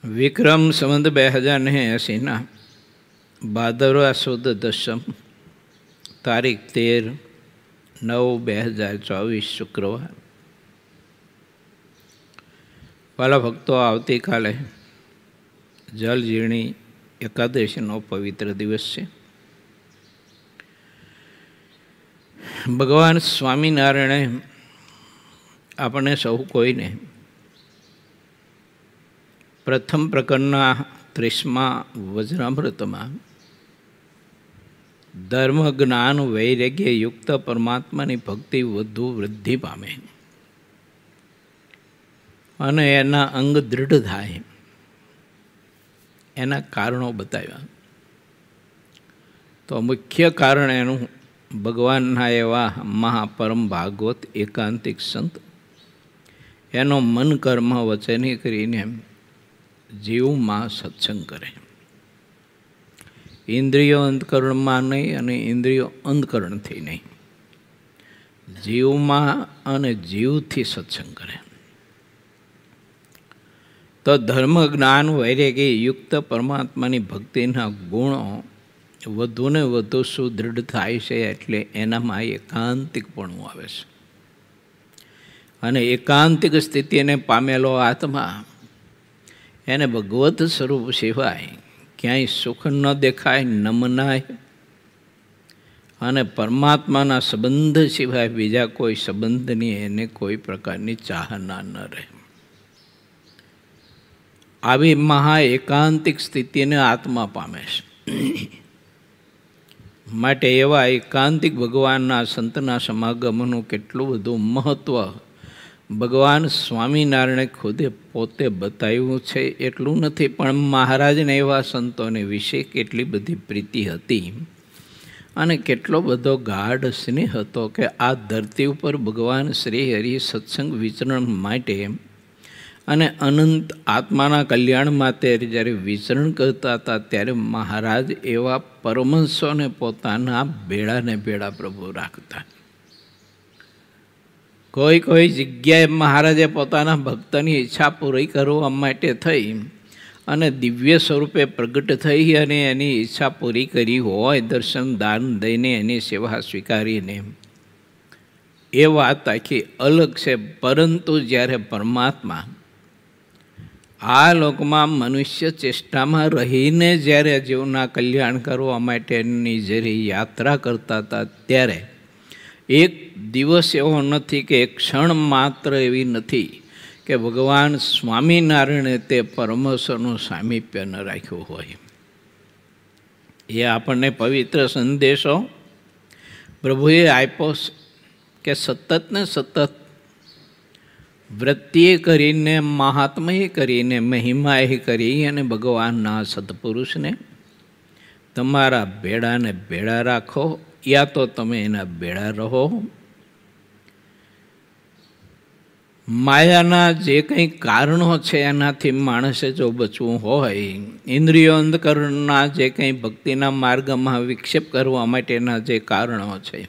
વિક્રમ સંવત 2080 ભાદરવા સુદ દસમ તારીખ 13/9/2024 શુક્રવાર. વાલા ભક્તો, આવતીકાલે જલઝીણી એકાદશીનો પવિત્ર દિવસ છે. ભગવાન સ્વામિનારાયણે આપણે સૌ કોઈને પ્રથમ પ્રકરણના 30મા વચનામૃતમાં ધર્મ જ્ઞાન વૈરાગ્ય યુક્ત પરમાત્માની ભક્તિ વધુ વૃદ્ધિ પામે અને એના અંગ દૃઢ થાય એના કારણો બતાવ્યા. તો મુખ્ય કારણ એનું ભગવાનના એવા મહાપરમ ભાગવત એકાંતિક સંત એનો મન કર્મ વચની કરીને જીવમાં સત્સંગ કરે. ઇન્દ્રિયો અંતકરણમાં નહીં અને ઇન્દ્રિયો અંતકરણથી નહીં, જીવમાં અને જીવથી સત્સંગ કરે. તો ધર્મ જ્ઞાન વૈરાગ્ય યુક્ત પરમાત્માની ભક્તિના ગુણો વધુ ને વધુ સુદૃઢ થાય છે. એટલે એનામાં એકાંતિકપણું આવે છે અને એકાંતિક સ્થિતિને પામેલો આત્મા એને ભગવત સ્વરૂપ સિવાય ક્યાંય સુખ ન દેખાય, ન મનાય અને પરમાત્માના સંબંધ સિવાય બીજા કોઈ સંબંધની એને કોઈ પ્રકારની ચાહના ન રહે. આવી મહા એકાંતિક સ્થિતિને આત્મા પામે છે. માટે એવા એકાંતિક ભગવાનના સંતના સમાગમનું કેટલું બધું મહત્ત્વ ભગવાન સ્વામિનારાયણે ખુદે પોતે બતાવ્યું છે એટલું નથી, પણ મહારાજને એવા સંતોને વિશે કેટલી બધી પ્રીતિ હતી અને કેટલો બધો ગાઢ સ્નેહ હતો કે આ ધરતી ઉપર ભગવાન શ્રી હરિ સત્સંગ વિચરણ માટે અને અનંત આત્માના કલ્યાણ માટે જ્યારે વિચરણ કરતા હતા ત્યારે મહારાજ એવા પરમહંસોને પોતાના ભેળાને ભેળા પ્રભુ રાખતા. કોઈ કોઈ જગ્યાએ મહારાજે પોતાના ભક્તની ઈચ્છા પૂરી કરવા માટે થઈ અને દિવ્ય સ્વરૂપે પ્રગટ થઈ અને એની ઈચ્છા પૂરી કરી હોય, દર્શન દાન દઈને એની સેવા સ્વીકારીને, એ વાત આખી અલગ છે. પરંતુ જ્યારે પરમાત્મા આ લોકમાં મનુષ્ય ચેષ્ટામાં રહીને જ્યારે જીવના કલ્યાણ કરવા માટેની જ્યારે યાત્રા કરતા હતા ત્યારે એક દિવસ એવો નથી કે એક ક્ષણ માત્ર એવી નથી કે ભગવાન સ્વામિનારાયણે તે પરમહંસોનું સામીપ્ય ન રાખ્યું હોય. એ આપણને પવિત્ર સંદેશો પ્રભુએ આપ્યો કે સતત ને સતત વૃત્તિએ કરીને, મહાત્માએ કરીને, મહિમાએ કરી અને ભગવાનના સત્પુરુષને તમારા ભેળાને ભેળા રાખો, યા તો તમે એના ભેળા રહો. માયાના જે કંઈ કારણો છે એનાથી માણસે જો બચવું હોય, ઇન્દ્રિયો અંધકરણના જે કંઈ ભક્તિના માર્ગમાં વિક્ષેપ કરવા માટેના જે કારણો છે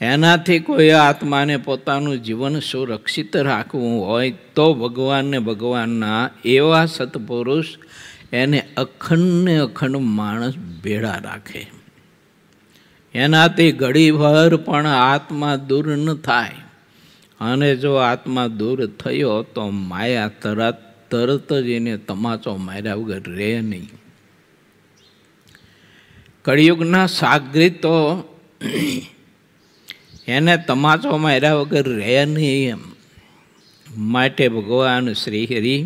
એનાથી કોઈ આત્માને પોતાનું જીવન સુરક્ષિત રાખવું હોય તો ભગવાનને ભગવાનના એવા સત્પુરુષ એને અખંડ ને અખંડ માણસ ભેળા રાખે. એનાથી ઘડીભર પણ આત્મા દૂર ન થાય અને જો આત્મા દૂર થયો તો માયા તરત જ એને તમાચો માર્યા વગર રહે નહીં. કળિયુગના સાગરીત તો એને તમાચો માર્યા વગર રહે નહીં. એમ માટે ભગવાન શ્રી હરિ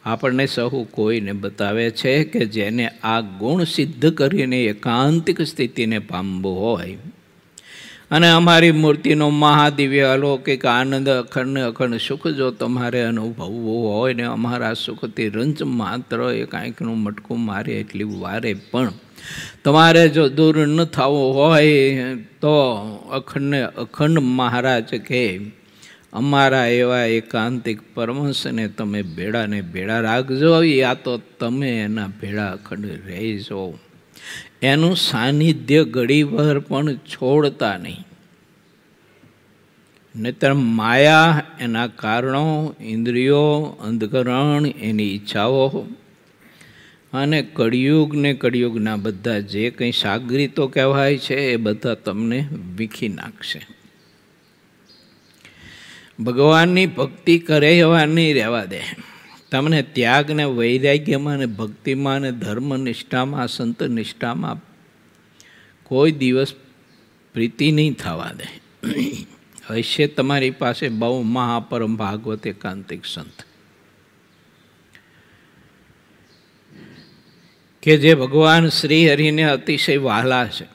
આપણને સહુ કોઈને બતાવે છે કે જેને આ ગુણ સિદ્ધ કરીને એકાંતિક સ્થિતિને પામવું હોય અને અમારી મૂર્તિનો મહાદિવ્ય અલૌકિક આનંદ અખંડ સુખ જો તમારે અનુભવવું હોય ને અમારા સુખથી રંજ માત્ર એ કાંઈકનું મટકું મારે એટલી વારે પણ તમારે જો દૂર ન થવું હોય તો અખંડ મહારાજ કે અમારા એવા એકાંતિક પરમહંસને તમે ભેળાને ભેળા રાખજો, યા તો તમે એના ભેળા અખંડ રહેજો. એનું સાનિધ્ય ઘડીભર પણ છોડતા નહીં. નહીતર માયા એના કારણો, ઇન્દ્રિયો, અંધકરણ, એની ઈચ્છાઓ અને કળિયુગ ને કળિયુગના બધા જે કંઈ સાગરીતો કહેવાય છે એ બધા તમને વીખી નાખશે. ભગવાનની ભક્તિ કરે એવા નહીં રહેવા દે. તમને ત્યાગ ને વૈરાગ્યમાં ને ભક્તિમાં ને ધર્મ નિષ્ઠામાં, સંત નિષ્ઠામાં કોઈ દિવસ પ્રીતિ નહીં થવા દે. હશે તમારી પાસે બહુ મહાપરમ ભાગવત એકાંતિક સંત કે જે ભગવાન શ્રી હરિને અતિશય વહાલા છે,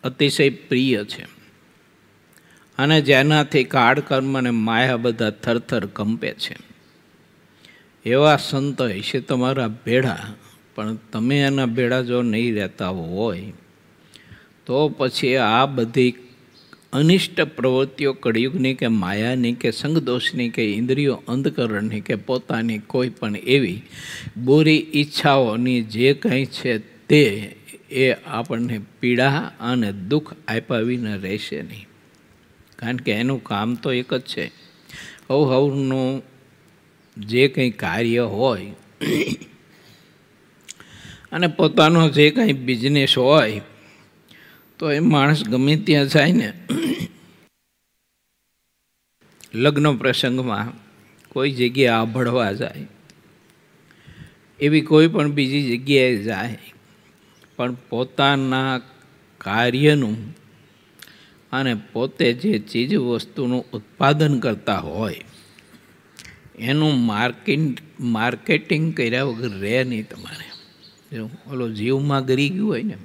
અતિશય પ્રિય છે, અને જેનાથી કાળ કર્મ અને માયા બધા થરથર કંપે છે. એવા સંત હશે તમારા ભેળા, પણ તમે એના ભેળા જો નહીં રહેતા હોય તો પછી આ બધી અનિષ્ટ પ્રવૃત્તિઓ કળિયુગની કે માયાની કે સંગદોષની કે ઇન્દ્રિયો અંધકરણની કે પોતાની કોઈ પણ એવી બુરી ઈચ્છાઓની જે કંઈ છે તે એ આપણને પીડા અને દુઃખ આપ્યા વિના રહેશે નહીં. કારણ કે એનું કામ તો એક જ છે, હવનું જે કંઈ કાર્ય હોય અને પોતાનો જે કંઈ બિઝનેસ હોય તો એ માણસ ગમે ત્યાં જાય ને, લગ્ન પ્રસંગમાં કોઈ જગ્યાએ આભળવા જાય, એવી કોઈ પણ બીજી જગ્યાએ જાય, પણ પોતાના કાર્યનું અને પોતે જે ચીજ વસ્તુનું ઉત્પાદન કરતા હોય એનું માર્કેટિંગ કર્યા વગર રહે નહીં તમારે. ઓલો જીવમાં ગરી ગયું હોય ને,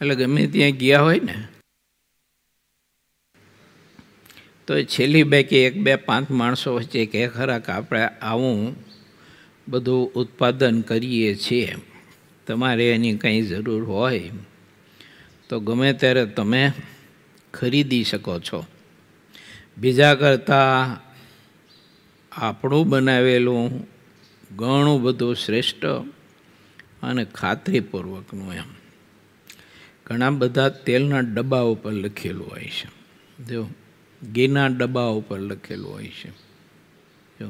એટલે ગમે ત્યાં ગયા હોય ને તો છેલ્લી બે કે 1-2-5 માણસો વચ્ચે કે ખરા કે આપણે આવું બધું ઉત્પાદન કરીએ છીએ, તમારે એની કંઈ જરૂર હોય તો ગમે ત્યારે તમે ખરીદી શકો છો. બીજા કરતાં આપણું બનાવેલું ઘણું બધું શ્રેષ્ઠ અને ખાતરીપૂર્વકનું એમ. ઘણા બધા તેલના ડબ્બા ઉપર લખેલું હોય છે, જો ઘીના ડબ્બા ઉપર લખેલું હોય છે, જો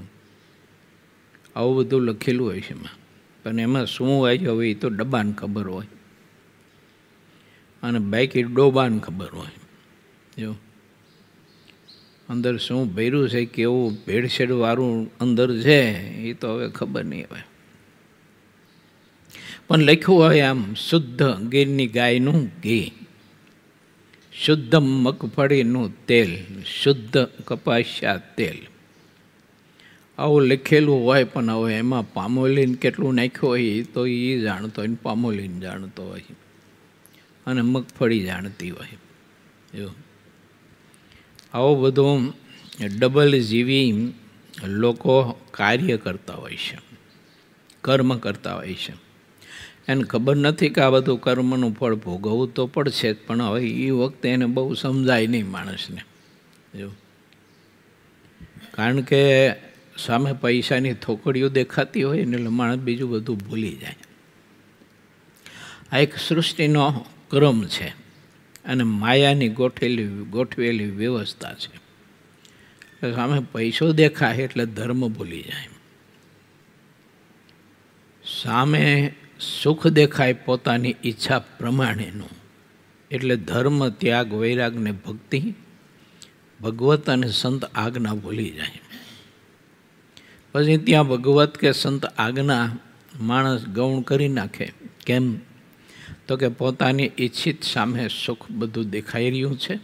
આવું બધું લખેલું હોય છે એમાં. પણ એમાં શું હોય છે હવે એ તો ડબ્બાને ખબર હોય, અને બાકી ડોબાને ખબર હોય. જો અંદર શું ભર્યું છે, કેવું ભેળસેળવાળું અંદર છે એ તો હવે ખબર નહીં હોય. પણ લખ્યું હોય આમ શુદ્ધ ગીરની ગાયનું ઘી, શુદ્ધ મગફળીનું તેલ, શુદ્ધ કપાસિયા તેલ, આવું લખેલું હોય. પણ હવે એમાં પામોલીન કેટલું નાખ્યું હોય એ તો એ જાણતો હોય, પામોલીન જાણતો હોય અને મગફળી જાણતી હોય. જો આવું બધું ડબલ જીવી લોકો કાર્ય કરતા હોય છે, કર્મ કરતા હોય છે. એને ખબર નથી કે આ બધું કર્મનું ફળ ભોગવવું તો પડશે જ, પણ હવે એ વખતે એને બહુ સમજાય નહીં માણસને. જો કારણ કે સામે પૈસાની થોકડીઓ દેખાતી હોય ને એટલે માણસ બીજું બધું ભૂલી જાય. આ એક સૃષ્ટિનો ક્રમ છે અને માયાની ગોઠવેલી વ્યવસ્થા છે. સામે પૈસો દેખાય એટલે ધર્મ ભૂલી જાય, સામે સુખ દેખાય પોતાની ઈચ્છા પ્રમાણેનું એટલે ધર્મ, ત્યાગ, વૈરાગ ને ભક્તિ, ભગવત અને સંત આજ્ઞા ભૂલી જાય. પછી ત્યાં ભગવત કે સંત આજ્ઞા માણસ ગૌણ કરી નાખે. કેમ તો કે પોતાની ઈચ્છિત સામે સુખ બધું દેખાઈ રહ્યું છે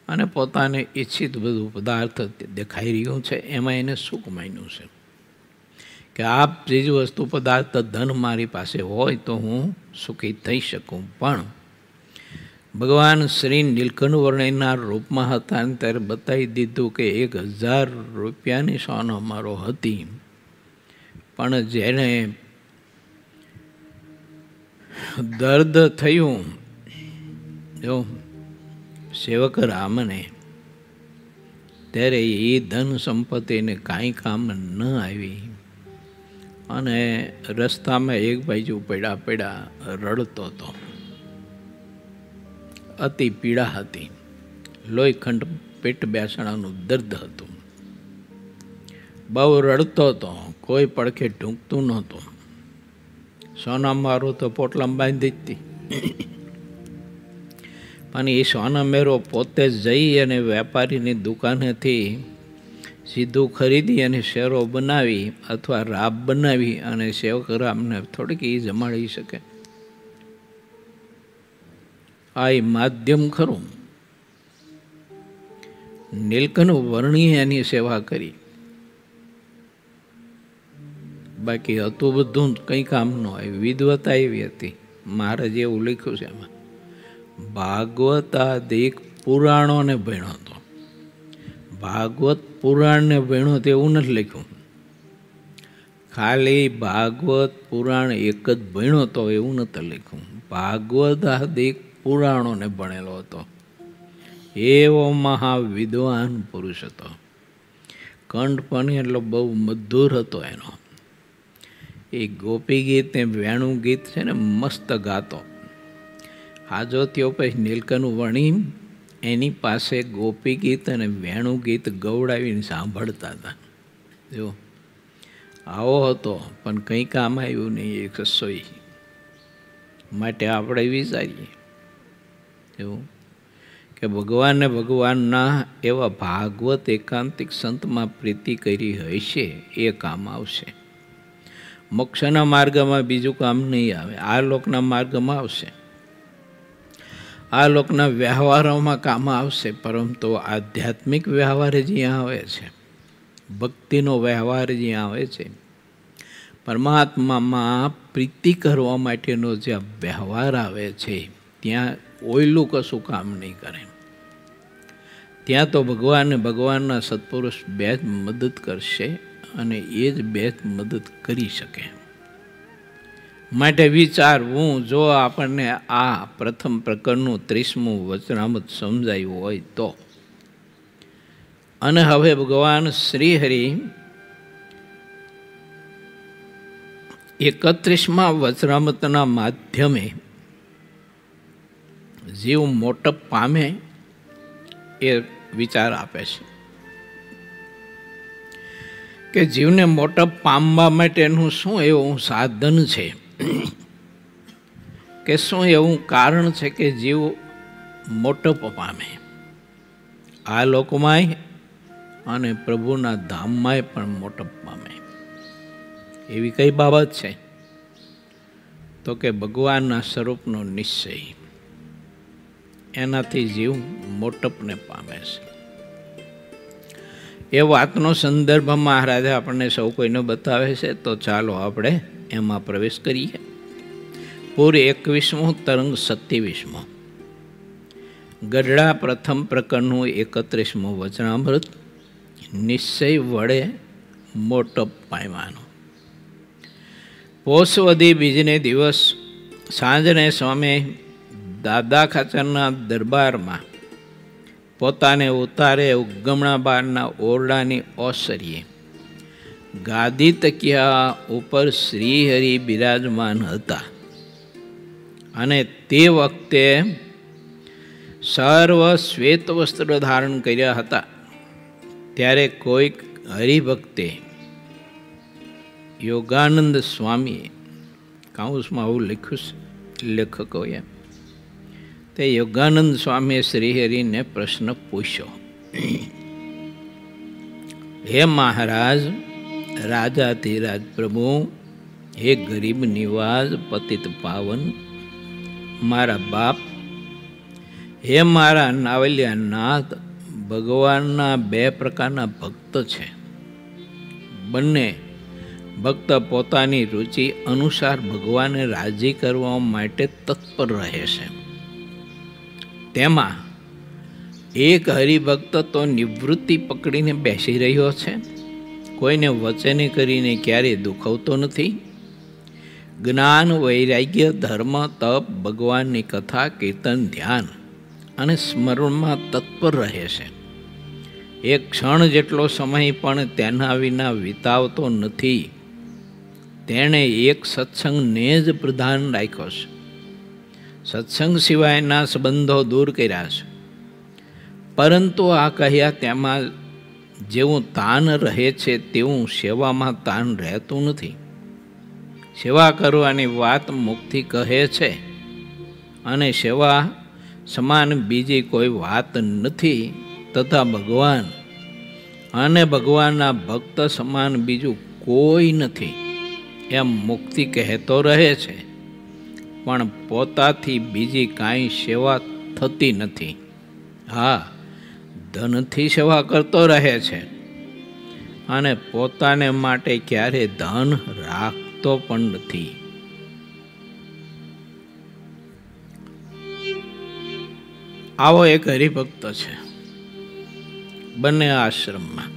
અને પોતાને ઈચ્છિત બધું પદાર્થ દેખાઈ રહ્યું છે, એમાં એને સુખ માન્યું છે કે આ ચીજ વસ્તુ પદાર્થ ધન મારી પાસે હોય તો હું સુખી થઈ શકું. પણ ભગવાન શ્રી નીલકંઠ વર્ણિના રૂપમાં હતા ને ત્યારે બતાવી દીધું કે 1000 રૂપિયાની સોનો મારો હતી, પણ જેને દર્દ થયું જો સેવક રામને, ત્યારે એ ધન સંપત્તિને કાંઈ કામ ન આવી અને રસ્તામાં એક બાજુ પડ્યા રડતો હતો. અતિ પીડા હતી, લોહીખંડ પેટ બેસણાનું દર્દ હતું. બહુ રડતો હતો, કોઈ પડખે ઢૂંકતું નહોતું. સોના મારો તો પોટલામાં બાંધી જ હતી. પણ એ સોના મેરો પોતે જઈ અને વેપારીની દુકાનેથી સીધું ખરીદી અને શેરો બનાવી અથવા રાબ બનાવી અને સેવકરામને થોડીક એ જમાડી શકે. આ એ માધ્યમ ખરું. નીલકંઠ વર્ણીએ એની સેવા કરી. બાકી હતું બધું કંઈ કામ ન હોય. વિદવતા એવી હતી. મહારાજ એવું લખ્યું છે એમાં, ભાગવતાદિક પુરાણોને ભણ્યો હતો. ભાગવત પુરાણને ભણ્યો તો એવું નથી લખ્યું. ખાલી ભાગવત પુરાણ એક જ ભણ્યો તો એવું નથી લખ્યું. ભાગવતાદિક પુરાણોને ભણેલો હતો. એવો મહાવિદ્વાન પુરુષ હતો. કંઠ પણ એટલો બહુ મધુર હતો એનો. એ ગોપી ગીત ને વેણુ ગીત છે ને મસ્ત ગાતો. હાજો ત્યો પછી નીલકંઠ વણી એની પાસે ગોપી ગીત અને વેણુ ગીત ગવડાવીને સાંભળતા હતા. જો આવો હતો, પણ કંઈ કામ આવ્યું નહીં એ કશોય. માટે આપણે વિચારીએ એવું કે ભગવાને ભગવાનના એવા ભાગવત એકાંતિક સંતમાં પ્રીતિ કરી હશે એ કામ આવશે. મોક્ષના માર્ગમાં બીજું કામ નહીં આવે. આ લોકના માર્ગમાં આવશે, આ લોકના વ્યવહારોમાં કામ આવશે, પરંતુ આધ્યાત્મિક વ્યવહાર જ્યાં આવે છે, ભક્તિનો વ્યવહાર જ્યાં આવે છે, પરમાત્મામાં પ્રીતિ કરવા માટેનો જ્યાં વ્યવહાર આવે છે, ત્યાં ઓયલું કશું કામ નહીં કરે. ત્યાં તો ભગવાનને ભગવાનના સત્પુરુષ બે જ મદદ કરશે અને એ જ બે જ મદદ કરી શકે. માટે વિચારવું, જો આપણને આ પ્રથમ પ્રકરણનું 30મું વચનામૃત સમજાયું હોય તો. અને હવે ભગવાન શ્રીહરિ 31મા વચનામૃતના માધ્યમે જીવ મોટપ પામે એ વિચાર આપે છે કે જીવને મોટપ પામવા માટેનું શું એવું સાધન છે, કે શું એવું કારણ છે કે જીવ મોટપ પામે. આ લોકમાંય અને પ્રભુના ધામમાંય પણ મોટપ પામે. એવી કઈ બાબત છે? તો કે ભગવાનના સ્વરૂપનો નિશ્ચય. એનાથી જીવ મોટપને પામે છે. એ વાતનો સંદર્ભ મહારાજે આપણને સૌ કોઈને બતાવે છે. તો ચાલો આપણે એમાં પ્રવેશ કરીએ. પૂરી 21મું, તરંગ 27મું. ગઢડા પ્રથમ પ્રકરણનું 31મું વચનામૃત. નિશ્ચય વડે મોટપ પામવાનું. પોષવદી બીજને દિવસ સાંજને સ્વામી દાદા ખાચરના દરબારમાં પોતાને ઉતારે ઉગમણા બારના ઓરડાની ઓસરીએ ગાદી તકિયા ઉપર શ્રીહરિ બિરાજમાન હતા. અને તે વખતે સર્વ શ્વેત વસ્ત્ર ધારણ કર્યા હતા. ત્યારે કોઈક હરિભક્તે યોગાનંદ સ્વામીએ, કાઉસમાં આવું લખ્યું છે લેખકોએ, તે યોગાનંદ સ્વામીએ શ્રીહરિને પ્રશ્ન પૂછ્યો, હે મહારાજ, રાજાધિરાજ પ્રભુ, હે ગરીબ નિવાજ પતિત પાવન, મારા બાપ, હે મારા નાવલિયા નાથ, ભગવાનના બે પ્રકારના ભક્ત છે. બંને ભક્ત પોતાની રુચિ અનુસાર ભગવાનને રાજી કરવા માટે તત્પર રહે છે. તેમાં એક હરિભક્ત તો નિવૃત્તિ પકડીને બેસી રહ્યો છે, કોઈને વચને કરીને ક્યારેય દુખવતો નથી. જ્ઞાન, વૈરાગ્ય, ધર્મ, તપ, ભગવાનની કથા, કીર્તન, ધ્યાન અને સ્મરણમાં તત્પર રહે છે. એક ક્ષણ જેટલો સમય પણ તેના વિના વિતાવતો નથી. તેણે એક સત્સંગને જ પ્રધાન રાખ્યો છે. સત્સંગ સિવાયના સંબંધો દૂર કર્યા છે. પરંતુ આ કહ્યા તેમાં જેવું તાન રહે છે તેવું સેવામાં તાન રહેતું નથી. સેવા કરવાની વાત મુખથી કહે છે અને સેવા સમાન બીજી કોઈ વાત નથી, તથા ભગવાન અને ભગવાનના ભક્ત સમાન બીજું કોઈ નથી એમ મુખથી કહેતો રહે છે, પણ પોતાથી બીજી કાંઈ સેવા થતી નથી. હા, ધનથી સેવા કરતો રહે છે અને પોતાને માટે ક્યારે ધન રાખતો પણ નથી. આવો એક હરિભક્ત છે, બંને આશ્રમમાં.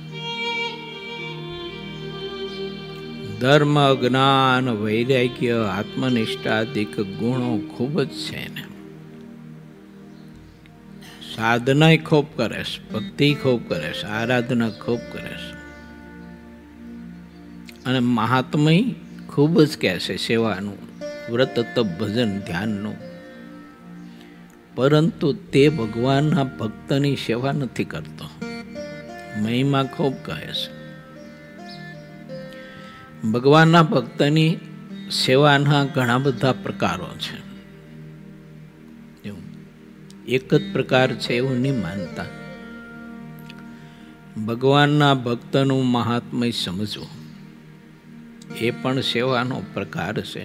ધર્મ, જ્ઞાન, વૈરાગ્ય, આત્મનિષ્ઠાદિક ગુણો ખૂબ જ છે ને. સાધના ખૂબ કરે છે, ભક્તિ ખૂબ કરે છે, આરાધના ખૂબ કરે છે અને મહાત્મય ખૂબ જ કહે છે સેવાનું, વ્રત, તપ, ભજન, ધ્યાનનું. પરંતુ તે ભગવાનના ભક્તની સેવા નથી કરતો. મહિમા ખૂબ કહે છે. ભગવાનના ભક્તની સેવાના ઘણા બધા પ્રકારો છે. એક જ પ્રકાર છે એવું નહીં માનતા. ભગવાનના ભક્તનું મહાત્મ્ય સમજવું એ પણ સેવાનો પ્રકાર છે.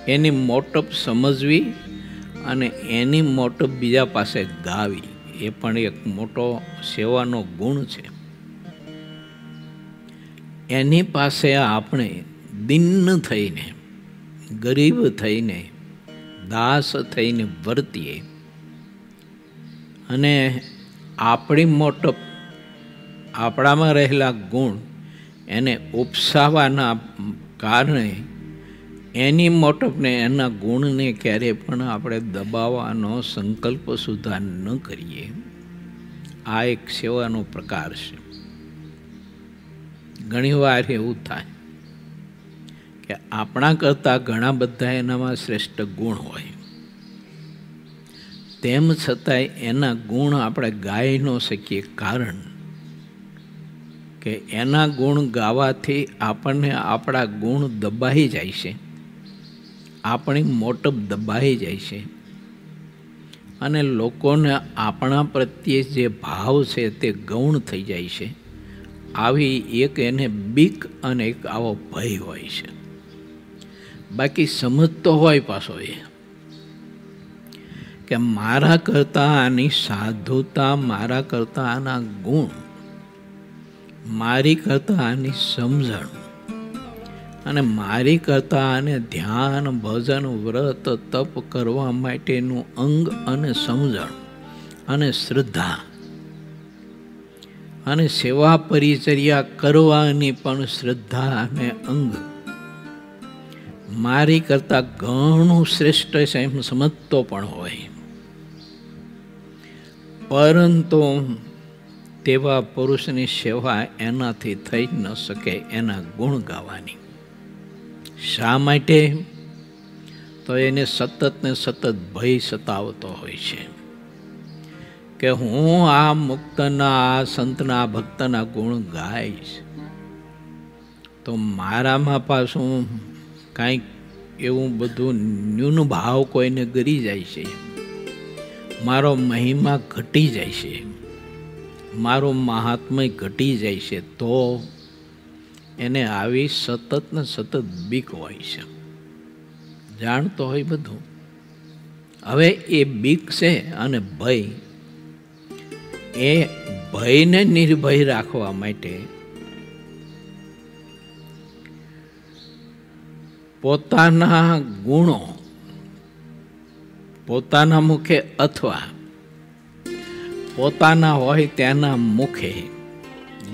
એની મોટપ સમજવી અને એની મોટપ બીજા પાસે ગાવી એ પણ એક મોટો સેવાનો ગુણ છે. એની પાસે આપણે દિન થઈને, ગરીબ થઈને, દાસ થઈને વર્તીએ અને આપણી મોટપ, આપણામાં રહેલા ગુણ એને ઉપસાવાના કારણે એની મોટપને, એના ગુણને ક્યારે પણ આપણે દબાવવાનો સંકલ્પ સુધા ન કરીએ. આ એક સેવાનો પ્રકાર છે. ઘણી વાર એવું થાય કે આપણા કરતાં ઘણા બધા એનામાં શ્રેષ્ઠ ગુણ હોય, તેમ છતાંય એના ગુણ આપણે ગાઈ ન શકીએ. કારણ કે એના ગુણ ગાવાથી આપણને આપણા ગુણ દબાઈ જાય છે, આપણી મોટપ દબાઈ જાય છે અને લોકોને આપણા પ્રત્યે જે ભાવ છે તે ગૌણ થઈ જાય છે. આવી એક એને બીક અને એક આવો ભય હોય છે. બાકી સમજતો હોય પાછો એ કે મારા કરતાં આની સાધુતા, મારા કરતાં આના ગુણ, મારી કરતાં આની સમજણ અને મારી કરતાં આને ધ્યાન, ભજન, વ્રત, તપ કરવા માટેનું અંગ અને સમજણ અને શ્રદ્ધા અને સેવા પરિચર્યા કરવાની પણ શ્રદ્ધા અને અંગ મારી કરતાં ઘણું શ્રેષ્ઠ છે એમ સમજતો પણ હોય, પરંતુ તેવા પુરુષની સેવા એનાથી થઈ ન શકે એના ગુણ ગાવાની. શા માટે? તો એને સતત ને સતત ભય સતાવતો હોય છે કે હું આ મુક્તના, આ સંતના, ભક્તના ગુણ ગાઈશ તો મારામાં પાછું કાંઈક એવું બધું ન્યૂન ભાવ કોઈને ગરી જાય છે, મારો મહિમા ઘટી જાય છે, મારું મહાત્મ્ય ઘટી જાય છે, તો એને આવી સતત ને સતત બીક હોય છે. જાણતો હોય બધું. હવે એ બીક છે અને ભય, એ ભયને નિર્ભય રાખવા માટે પોતાના ગુણો પોતાના મુખે અથવા પોતાના હોય તેના મુખે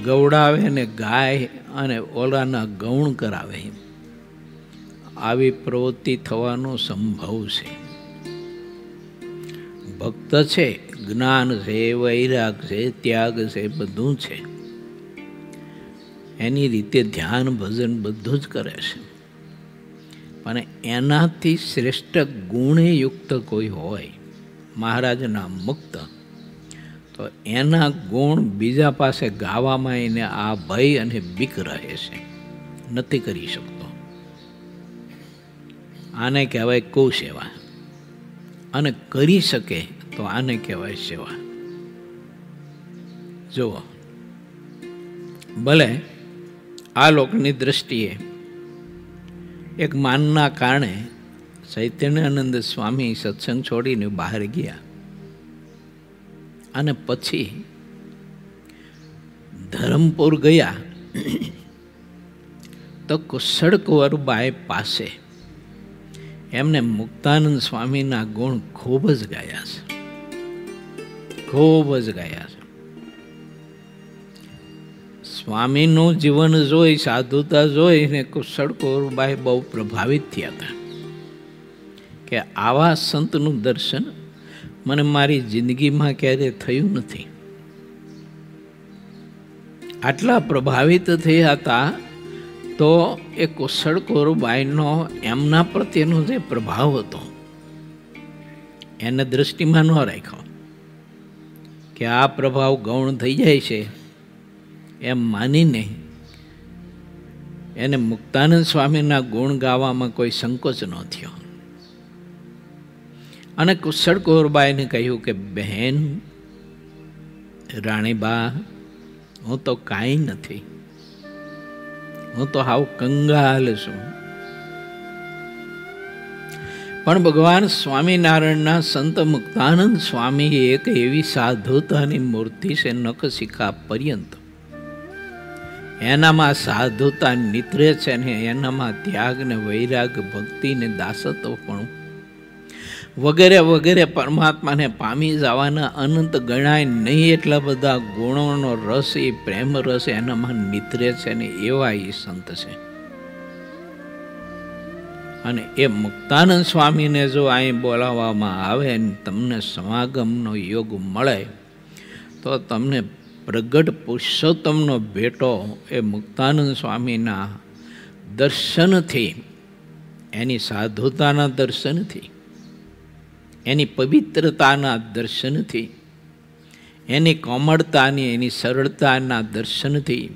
ગવડાવે ને ગાય અને ઓલાના ગૌણ કરાવે, આવી પ્રવૃત્તિ થવાનો સંભવ છે. ભક્ત છે, જ્ઞાન છે, વૈરાગ છે, ત્યાગ છે, બધું છે, એની રીતે ધ્યાન, ભજન બધું જ કરે છે, પણ એનાથી શ્રેષ્ઠ ગુણે યુક્ત કોઈ હોય, મહારાજના મુક્ત તો એના ગુણ બીજા પાસે ગાવામાં એને આ ભય અને બીક રહે છે, નથી કરી શકતો. આને કહેવાય કુસેવા, અને કરી શકે તો આને કહેવાય સેવા. જુઓ, ભલે આ લોકની દ્રષ્ટિએ એક માનના કારણે ચૈતન્યાનંદ સ્વામી સત્સંગ છોડીને બહાર ગયા અને પછી ધરમપુર ગયા તો કુશળ કુંવરબાઈ પાસે એમને મુક્તાનંદ સ્વામીના ગુણ ખૂબ જ ગાયા છે, ખૂબ જ ગાયા છે. સ્વામીનું જીવન જોઈ, સાધુતા જોઈને કુશળ કુંવરબાઈ બહુ પ્રભાવિત થયા હતા કે આવા સંતનું દર્શન મને મારી જિંદગીમાં ક્યારે થયું નથી. આટલા પ્રભાવિત થયા હતા તો એ કુશળ કુંવરબાઈનો એમના પ્રત્યેનો જે પ્રભાવ હતો એને દૃષ્ટિમાં ન રાખ્યો કે આ પ્રભાવ ગૌણ થઈ જાય છે એમ માનીને એને મુક્તાનંદ સ્વામીના ગુણ ગાવામાં કોઈ સંકોચ ન થયો. અને કુશળ કુંવરબાઈને કહ્યું કે બહેન રાણીબા, હું તો કાંઈ નથી, હું તો હાવ કંગાલ છું. પણ ભગવાન સ્વામિનારાયણના સંત મુક્તાનંદ સ્વામી એક એવી સાધુતાની મૂર્તિ છે નખશિખા પર્યંત. એનામાં સાધુતા નિતરે છે ને એનામાં ત્યાગ ને વૈરાગ, ભક્તિ ને દાસત્વ પણ વગેરે વગેરે પરમાત્માને પામી જવાના અનંત ગણાય નહીં એટલા બધા ગુણોનો રસ, એ પ્રેમ રસ એનામાં નિતરે છે ને એવા એ સંત છે. અને એ મુક્તાનંદ સ્વામીને જો અહીં બોલાવવામાં આવે ને તમને સમાગમનો યોગ મળે તો તમને પ્રગટ પુરુષોત્તમનો ભેટો એ મુક્તાનંદ સ્વામીના દર્શનથી, એની સાધુતાના દર્શનથી, એની પવિત્રતાના દર્શનથી, એની કોમળતાની, એની સરળતાના દર્શનથી,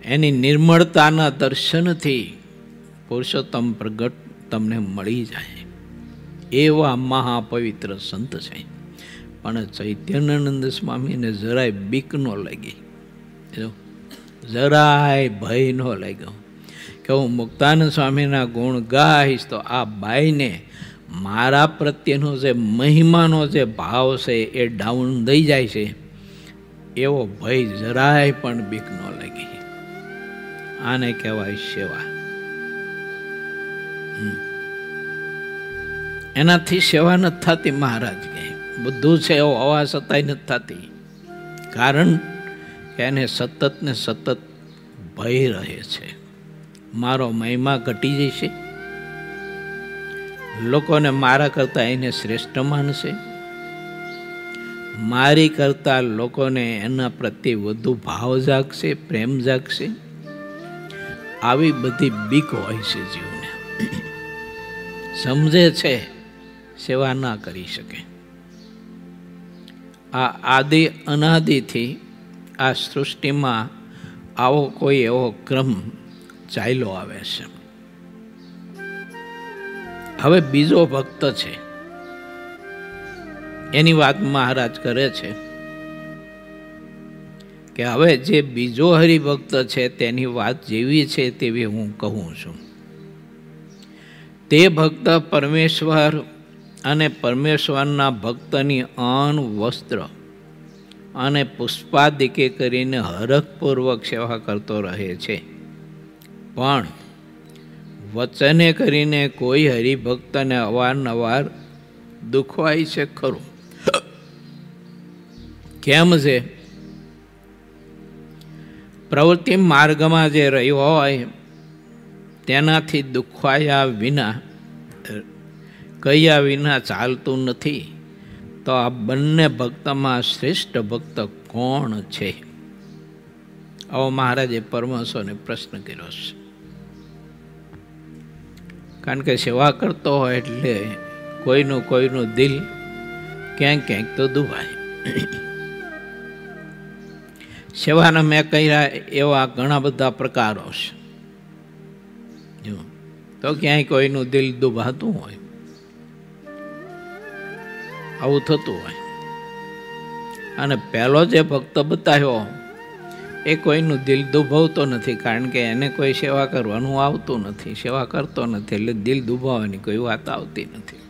એની નિર્મળતાના દર્શનથી પુરુષોત્તમ પ્રગટ તમને મળી જાય એવા મહાપવિત્ર સંત છે. પણ ચૈતન્યાનંદ સ્વામીને જરાય બીક ન લાગી, જરાય ભય ન લાગ્યો કે હું મુક્તાનંદ સ્વામીના ગુણ ગાઈશ તો આ બાઈને મારા પ્રત્યેનો જે મહિમાનો જે ભાવ છે એ ડાઉન થઈ જાય છે, એવો ભય જરાય પણ બીક ન લાગી. આને કહેવાય સેવા. એનાથી સેવા નથી થતી મહારાજ કહે, બધું છે એવો હોવા છતાંય નથી થતી. કારણ કે એને સતત ને સતત ભય રહે છે, મારો મહિમા ઘટી જશે, લોકોને મારા કરતાં એને શ્રેષ્ઠ માનશે, મારી કરતાં લોકોને એના પ્રત્યે વધુ ભાવ જાગશે, પ્રેમ જાગશે. આવી બધી બીક હોય છે જીવને. સમજે છે સેવા ના કરી શકે. આ આદિ અનાદિથી આ સૃષ્ટિમાં આવો કોઈ એવો ક્રમ ચાલ્યો આવે છે. હવે બીજો ભક્ત છે એની વાત મહારાજ કરે છે કે હવે જે બીજો હરિભક્ત છે તેની વાત જેવી છે તેવી હું કહું છું. તે ભક્ત પરમેશ્વર અને પરમેશ્વરના ભક્તની અન્ન, વસ્ત્ર અને પુષ્પાદિકે કરીને હરખપૂર્વક સેવા કરતો રહે છે, પણ વચને કરીને કોઈ હરિભક્તને અવારનવાર દુખવાય છે ખરું. કેમ છે? પ્રવૃત્તિ માર્ગમાં જે રહ્યો હોય તેનાથી દુખવાયા વિના, કહ્યા વિના ચાલતું નથી. તો આ બંને ભક્તમાં શ્રેષ્ઠ ભક્ત કોણ છે? આવો મહારાજે પરમહંસોને પ્રશ્ન કર્યો છે. કારણ કે સેવા કરતો હોય એટલે કોઈનું દિલ ક્યાંક ક્યાંક તો દુભાય. સેવાના મેં કહ્યા એવા ઘણા બધા પ્રકારો છે. જો તો ક્યાંય કોઈનું દિલ દુભાતું હોય, આવું થતું હોય. અને પહેલો જે ભક્ત બતાવ્યો એ કોઈનું દિલ દુભાવતો નથી, કારણ કે એને કોઈ સેવા કરવાનું આવતું નથી, સેવા કરતો નથી, એટલે દિલ દુભાવવાની કોઈ વાત આવતી નથી.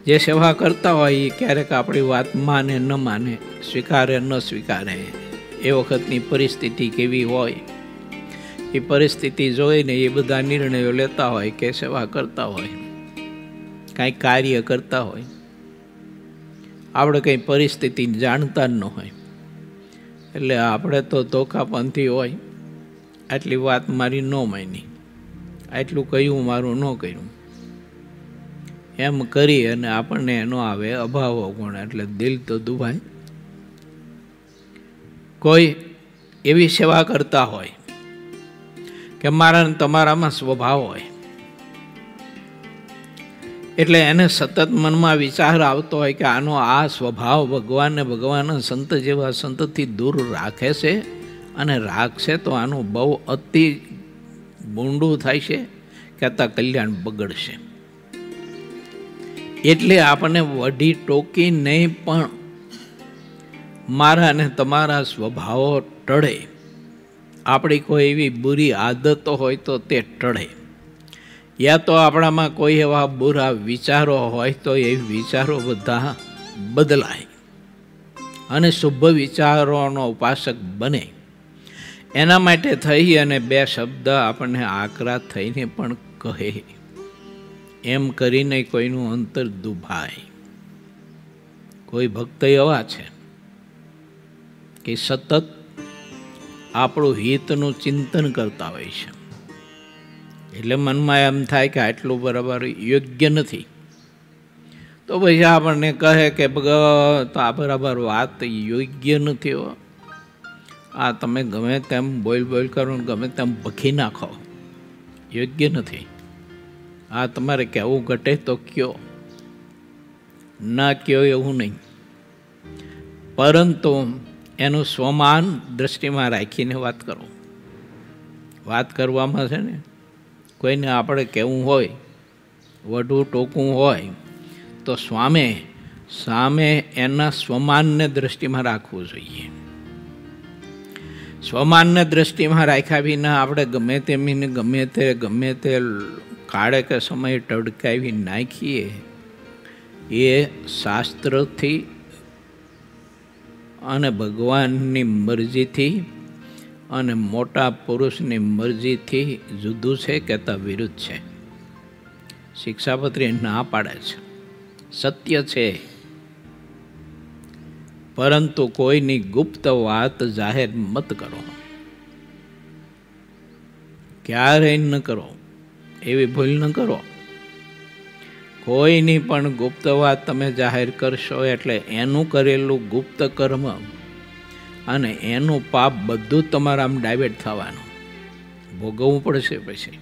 જે સેવા કરતા હોય એ ક્યારેક આપણી વાત માને ન માને, સ્વીકારે ન સ્વીકારે, એ વખતની પરિસ્થિતિ કેવી હોય એ પરિસ્થિતિ જોઈને એ બધા નિર્ણયો લેતા હોય કે સેવા કરતા હોય, કાંઈ કાર્ય કરતા હોય. આપણે કંઈ પરિસ્થિતિ જાણતા જ ન હોય, એટલે આપણે તો ધોકાપંથી હોય, આટલી વાત મારી ન માની, આટલું કહ્યું મારું ન કર્યું, એમ કરી અને આપણને એનો આવે અભાવ ગુણ, એટલે દિલ તો દુભાય. કોઈ એવી સેવા કરતા હોય કે મારા તમારામાં સ્વભાવ હોય, એટલે એને સતત મનમાં વિચાર આવતો હોય કે આનો આ સ્વભાવ ભગવાનને ભગવાનના સંત જેવા સંતથી દૂર રાખે છે, અને રાખશે તો આનું બહુ અતિ બૂંડું થાય છે, કહેતા કલ્યાણ બગડશે. એટલે આપણને વઢી ટોકી નહીં, પણ મારા અને તમારા સ્વભાવો ટળે. આપણી કોઈ એવી બુરી આદતો હોય તો તે ટળે, યા તો આપણામાં કોઈ એવા બુરા વિચારો હોય તો એ વિચારો બધા બદલાય અને શુભ વિચારોનો ઉપાસક બને. એના માટે થઈ અને બે શબ્દ આપણને આકરા થઈને પણ કહે, એમ કરીને કોઈનું અંતર દુભાય. કોઈ ભક્ત એવા છે કે સતત આપણું હિતનું ચિંતન કરતા હોય છે, એટલે મનમાં એમ થાય કે આટલું બરાબર યોગ્ય નથી, તો પછી આપણને કહે કે ભગત આ બરાબર વાત યોગ્ય નથી હો, આ તમે ગમે તેમ બોલ કરો ને ગમે તેમ ભખી નાખો, યોગ્ય નથી, આ તમારે કહેવું ઘટે તો કયો, ના કયો એવું નહીં, પરંતુ એનું સ્વમાન દ્રષ્ટિમાં રાખીને વાત કરો. વાત કરવામાં છે ને, કોઈને આપણે કહેવું હોય, વઢું ટોકવું હોય, તો સામે એના સ્વમાનને દ્રષ્ટિમાં રાખવું જોઈએ. સ્વમાનને દ્રષ્ટિમાં રાખ્યા વિના આપણે ગમે તે કાળે કે સમયે ટડકાવી નાખીએ, એ શાસ્ત્રથી અને ભગવાનની મરજીથી અને મોટા પુરુષની મરજીથી જુદું છે, કહેતા વિરુદ્ધ છે. શિક્ષાપત્રી ના પાડે છે, સત્ય છે, પરંતુ કોઈની ગુપ્ત વાત જાહેર મત કરો, ક્યારેય ન કરો, એવી ભૂલ ન કરો. કોઈની પણ ગુપ્ત વાત તમે જાહેર કરશો એટલે એનું કરેલું ગુપ્ત કર્મ અને એનું પાપ બધું તમારામાં ડાયવર્ટ થવાનું, ભોગવવું પડશે. પછી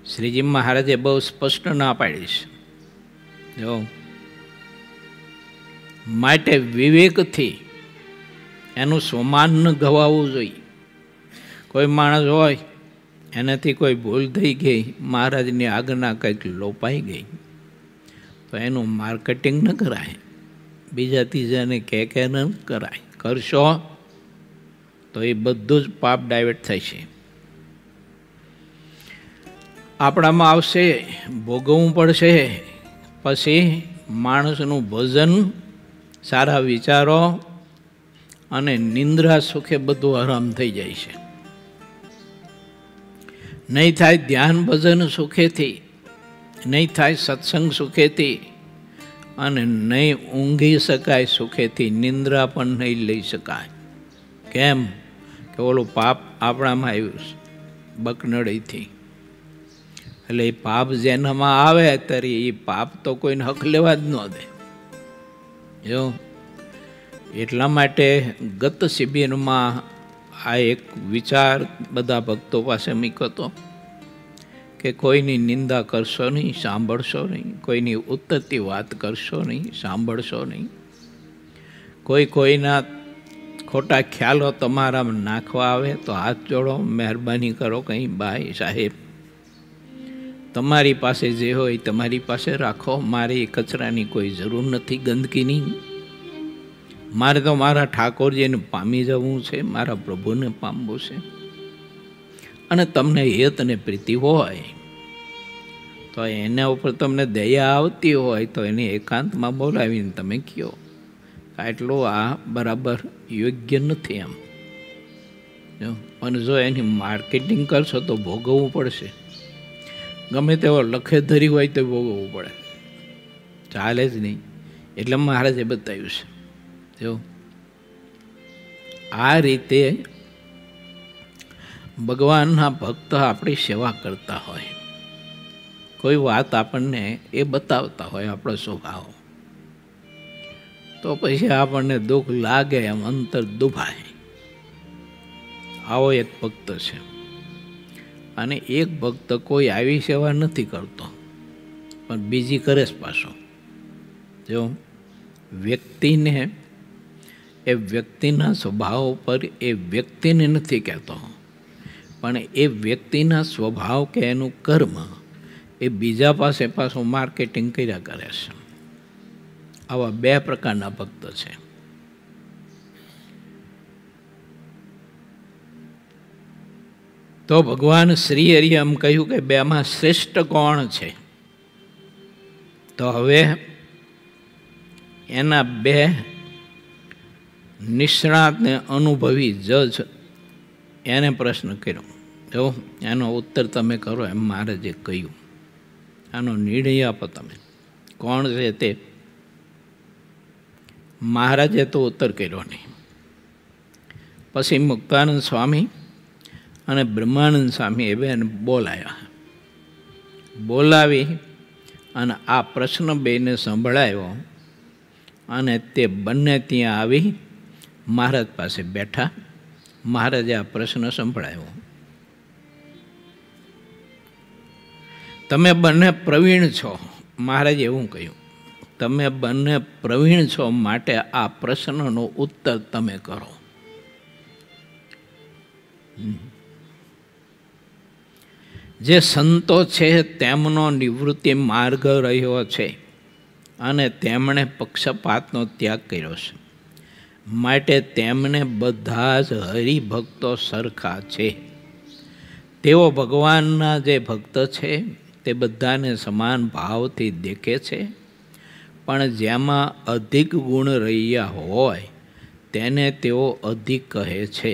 શ્રીજી મહારાજે બહુ સ્પષ્ટ ના પાડી છે. જો માટે વિવેકથી એનું સ્વમાન ન ગવાવું જોઈએ. કોઈ માણસ હોય એનાથી કોઈ ભૂલ થઈ ગઈ, મહારાજની આજ્ઞા કંઈક લોપાઈ ગઈ, તો એનું માર્કેટિંગ ન કરાય, બીજા ત્રીજાને કે ન કરાય. કરશો તો એ બધું જ પાપ ડાયવર્ટ થશે, આપણામાં આવશે, ભોગવવું પડશે. પછી માણસનું ભોજન, સારા વિચારો અને નિંદ્રા સુખે બધું આરામ થઈ જાય છે. નહીં થાય ધ્યાન ભજન સુખેથી, નહીં થાય સત્સંગ સુખેથી, અને નહીં ઊંઘી શકાય સુખેથી, નિંદ્રા પણ નહીં લઈ શકાય. કેમ કે ઓલું પાપ આપણામાં આવ્યું છે બકનળીથી. એટલે એ પાપ જેનામાં આવે ત્યારે એ પાપ તો કોઈને હક લેવા જ ન દે. જો એટલા માટે ગત શિબિરમાં આ એક વિચાર બધા ભક્તો પાસે મૂક્યો હતો કે કોઈની નિંદા કરશો નહીં, સાંભળશો નહીં. કોઈની ઉત્તરતી વાત કરશો નહીં, સાંભળશો નહીં. કોઈના ખોટા ખ્યાલો તમારામાં નાખવા આવે તો હાથ જોડો, મહેરબાની કરો. કંઈ ભાઈ સાહેબ, તમારી પાસે જે હોય તમારી પાસે રાખો. મારે એ કચરાની કોઈ જરૂર નથી, ગંદકીની. મારે તો મારા ઠાકોરજીને પામી જવું છે, મારા પ્રભુને પામવું છે. અને તમને હેત અને પ્રીતિ હોય તો એના ઉપર તમને દયા આવતી હોય તો એને એકાંતમાં બોલાવીને તમે કહો એટલું આ બરાબર યોગ્ય નથી એમ. પણ જો એની માર્કેટિંગ કરશો તો ભોગવવું પડશે. ગમે તેવો લખેધરી હોય તો ભોગવવું પડે, ચાલે જ નહીં. એટલે મહારાજે બતાવ્યું છે. જો આ રીતે ભગવાનના ભક્ત આપણી સેવા કરતા હોય, કોઈ વાત આપણને એ બતાવતા હોય આપણો સ્વભાવ, તો પછી આપણને દુઃખ લાગે, એમ અંતર દુભાય. આવો એક ભક્ત છે. અને એક ભક્ત કોઈ આવી સેવા નથી કરતો પણ બીજી કરે જ પાછો. જો વ્યક્તિને, એ વ્યક્તિના સ્વભાવ પર એ વ્યક્તિને નથી કહેતો, પણ એ વ્યક્તિના સ્વભાવ કે એનું કર્મ એ બીજા પાસે પાછું માર્કેટિંગ કર્યા કરે છે. આવા બે પ્રકારના ભક્ત છે. તો ભગવાન શ્રી હરિએ એમ કહ્યું કે બેમાં શ્રેષ્ઠ કોણ છે? તો હવે એના બે નિષ્ણાત ને અનુભવી જજ એને પ્રશ્ન કર્યો. જો એનો ઉત્તર તમે કરો એમ મારે જે કહ્યું, આનો નિર્ણય આપો તમે. કોણ છે તે? મહારાજે તો ઉત્તર કર્યો નહીં. પછી મુક્તાનંદ સ્વામી અને બ્રહ્માનંદ સ્વામી એ બેને બોલાયા. બોલાવી અને આ પ્રશ્ન બેને સંભળાયો અને તે બંને ત્યાં આવી મહારાજ પાસે બેઠા. મહારાજે આ પ્રશ્ન સંભળાયો. તમે બંને પ્રવીણ છો, મહારાજે એવું કહ્યું. તમે બંને પ્રવીણ છો માટે આ પ્રશ્નનો ઉત્તર તમે કરો. જે સંતો છે તેમનો નિવૃત્તિ માર્ગ રહ્યો છે અને તેમણે પક્ષપાતનો ત્યાગ કર્યો છે, માટે તેમને બધા જ હરિભક્તો સરખા છે. તેઓ ભગવાનના જે ભક્ત છે તે બધાને સમાન ભાવથી દેખે છે, પણ જેમાં અધિક ગુણ રહ્યા હોય તેને તેઓ અધિક કહે છે.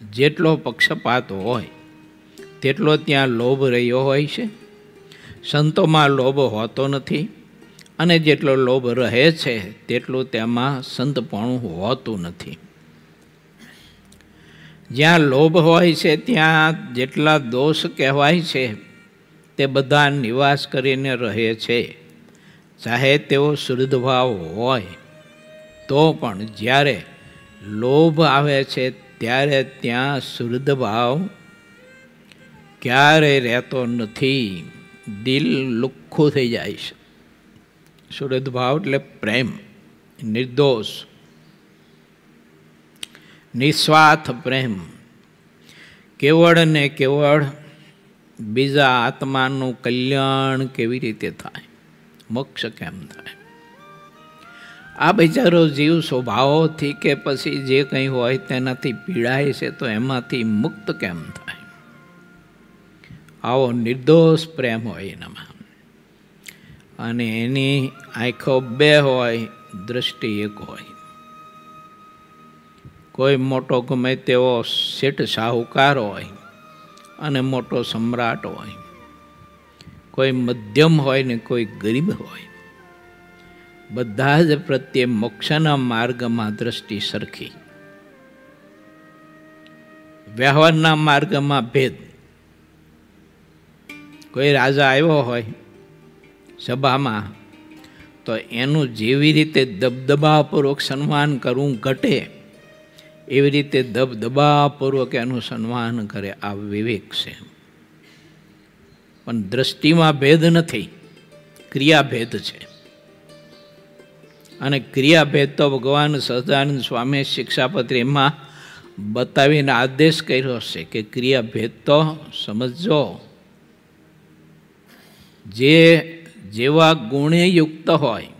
જેટલો પક્ષપાત હોય તેટલો ત્યાં લોભ રહ્યો હોય છે. સંતોમાં લોભ હોતો નથી, અને જેટલો લોભ રહે છે તેટલું તેમાં સંતપણું હોતું નથી. જ્યાં લોભ હોય છે ત્યાં જેટલા દોષ કહેવાય છે તે બધા નિવાસ કરીને રહે છે. ચાહે તેઓ શુદ્ધ ભાવ હોય તો પણ જ્યારે લોભ આવે છે ત્યારે ત્યાં શુદ્ધ ભાવ ક્યારેય રહેતો નથી. દિલ લુખ્ખું થઈ જાય છે. શુદ્ધ ભાવ એટલે પ્રેમ, નિર્દોષ, નિસ્વાર્થ પ્રેમ. કેવળ ને કેવળ બીજા આત્માનું કલ્યાણ કેવી રીતે થાય, મોક્ષ કેમ થાય? આ બિચારો જીવ સ્વભાવોથી કે પછી જે કંઈ હોય તેનાથી પીડાય છે તો એમાંથી મુક્ત કેમ થાય? આવો નિર્દોષ પ્રેમ હોય એનામાં, અને એની આંખો બે હોય, દૃષ્ટિ એક હોય. કોઈ મોટો ગમે તેવો શેઠ શાહુકાર હોય અને મોટો સમ્રાટ હોય, કોઈ મધ્યમ હોય ને કોઈ ગરીબ હોય, બધા જ પ્રત્યે મોક્ષના માર્ગમાં દ્રષ્ટિ સરખી. વ્યવહારના માર્ગમાં ભેદ. કોઈ રાજા આવ્યો હોય સભામાં તો એનું જેવી રીતે દબદબાપૂર્વક સન્માન કરવું ઘટે, એવી રીતે દબદબાપૂર્વક એનું સન્માન કરે. આ વિવેક છે. પણ દ્રષ્ટિમાં ભેદ નથી, ક્રિયાભેદ છે. અને ક્રિયાભેદ તો ભગવાન સહજાનંદ સ્વામી શિક્ષાપત્રીમાં બતાવીને આદેશ કર્યો છે કે ક્રિયાભેદ તો સમજો. જે જેવા ગુણે યુક્ત હોય,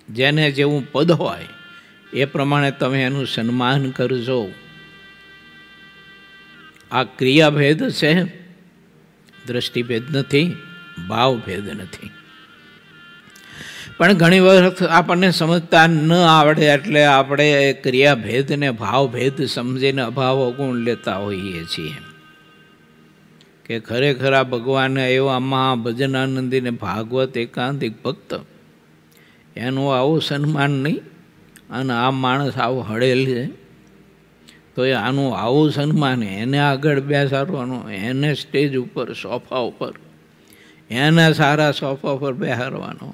જેને જેવું પદ હોય એ પ્રમાણે તમે એનું સન્માન કરજો. આ ક્રિયાભેદ છે, દ્રષ્ટિભેદ નથી, ભાવભેદ નથી. પણ ઘણી વખત આપણને સમજતા ન આવડે એટલે આપણે ક્રિયાભેદ ને ભાવભેદ સમજીને અભાવ ગુણ લેતા હોઈએ છીએ. કે ખરેખર આ ભગવાન એવા મહાભજનાનંદીને ભાગવત એકાંતિક ભક્ત, એનું આવું સન્માન નહીં. અને આ માણસ આવું હળેલ છે તો એ આનું આવું સન્માન, એને આગળ બેસાડવાનું, એને સ્ટેજ ઉપર સોફા ઉપર, એને સારા સોફા ઉપર બેસાડવાનો.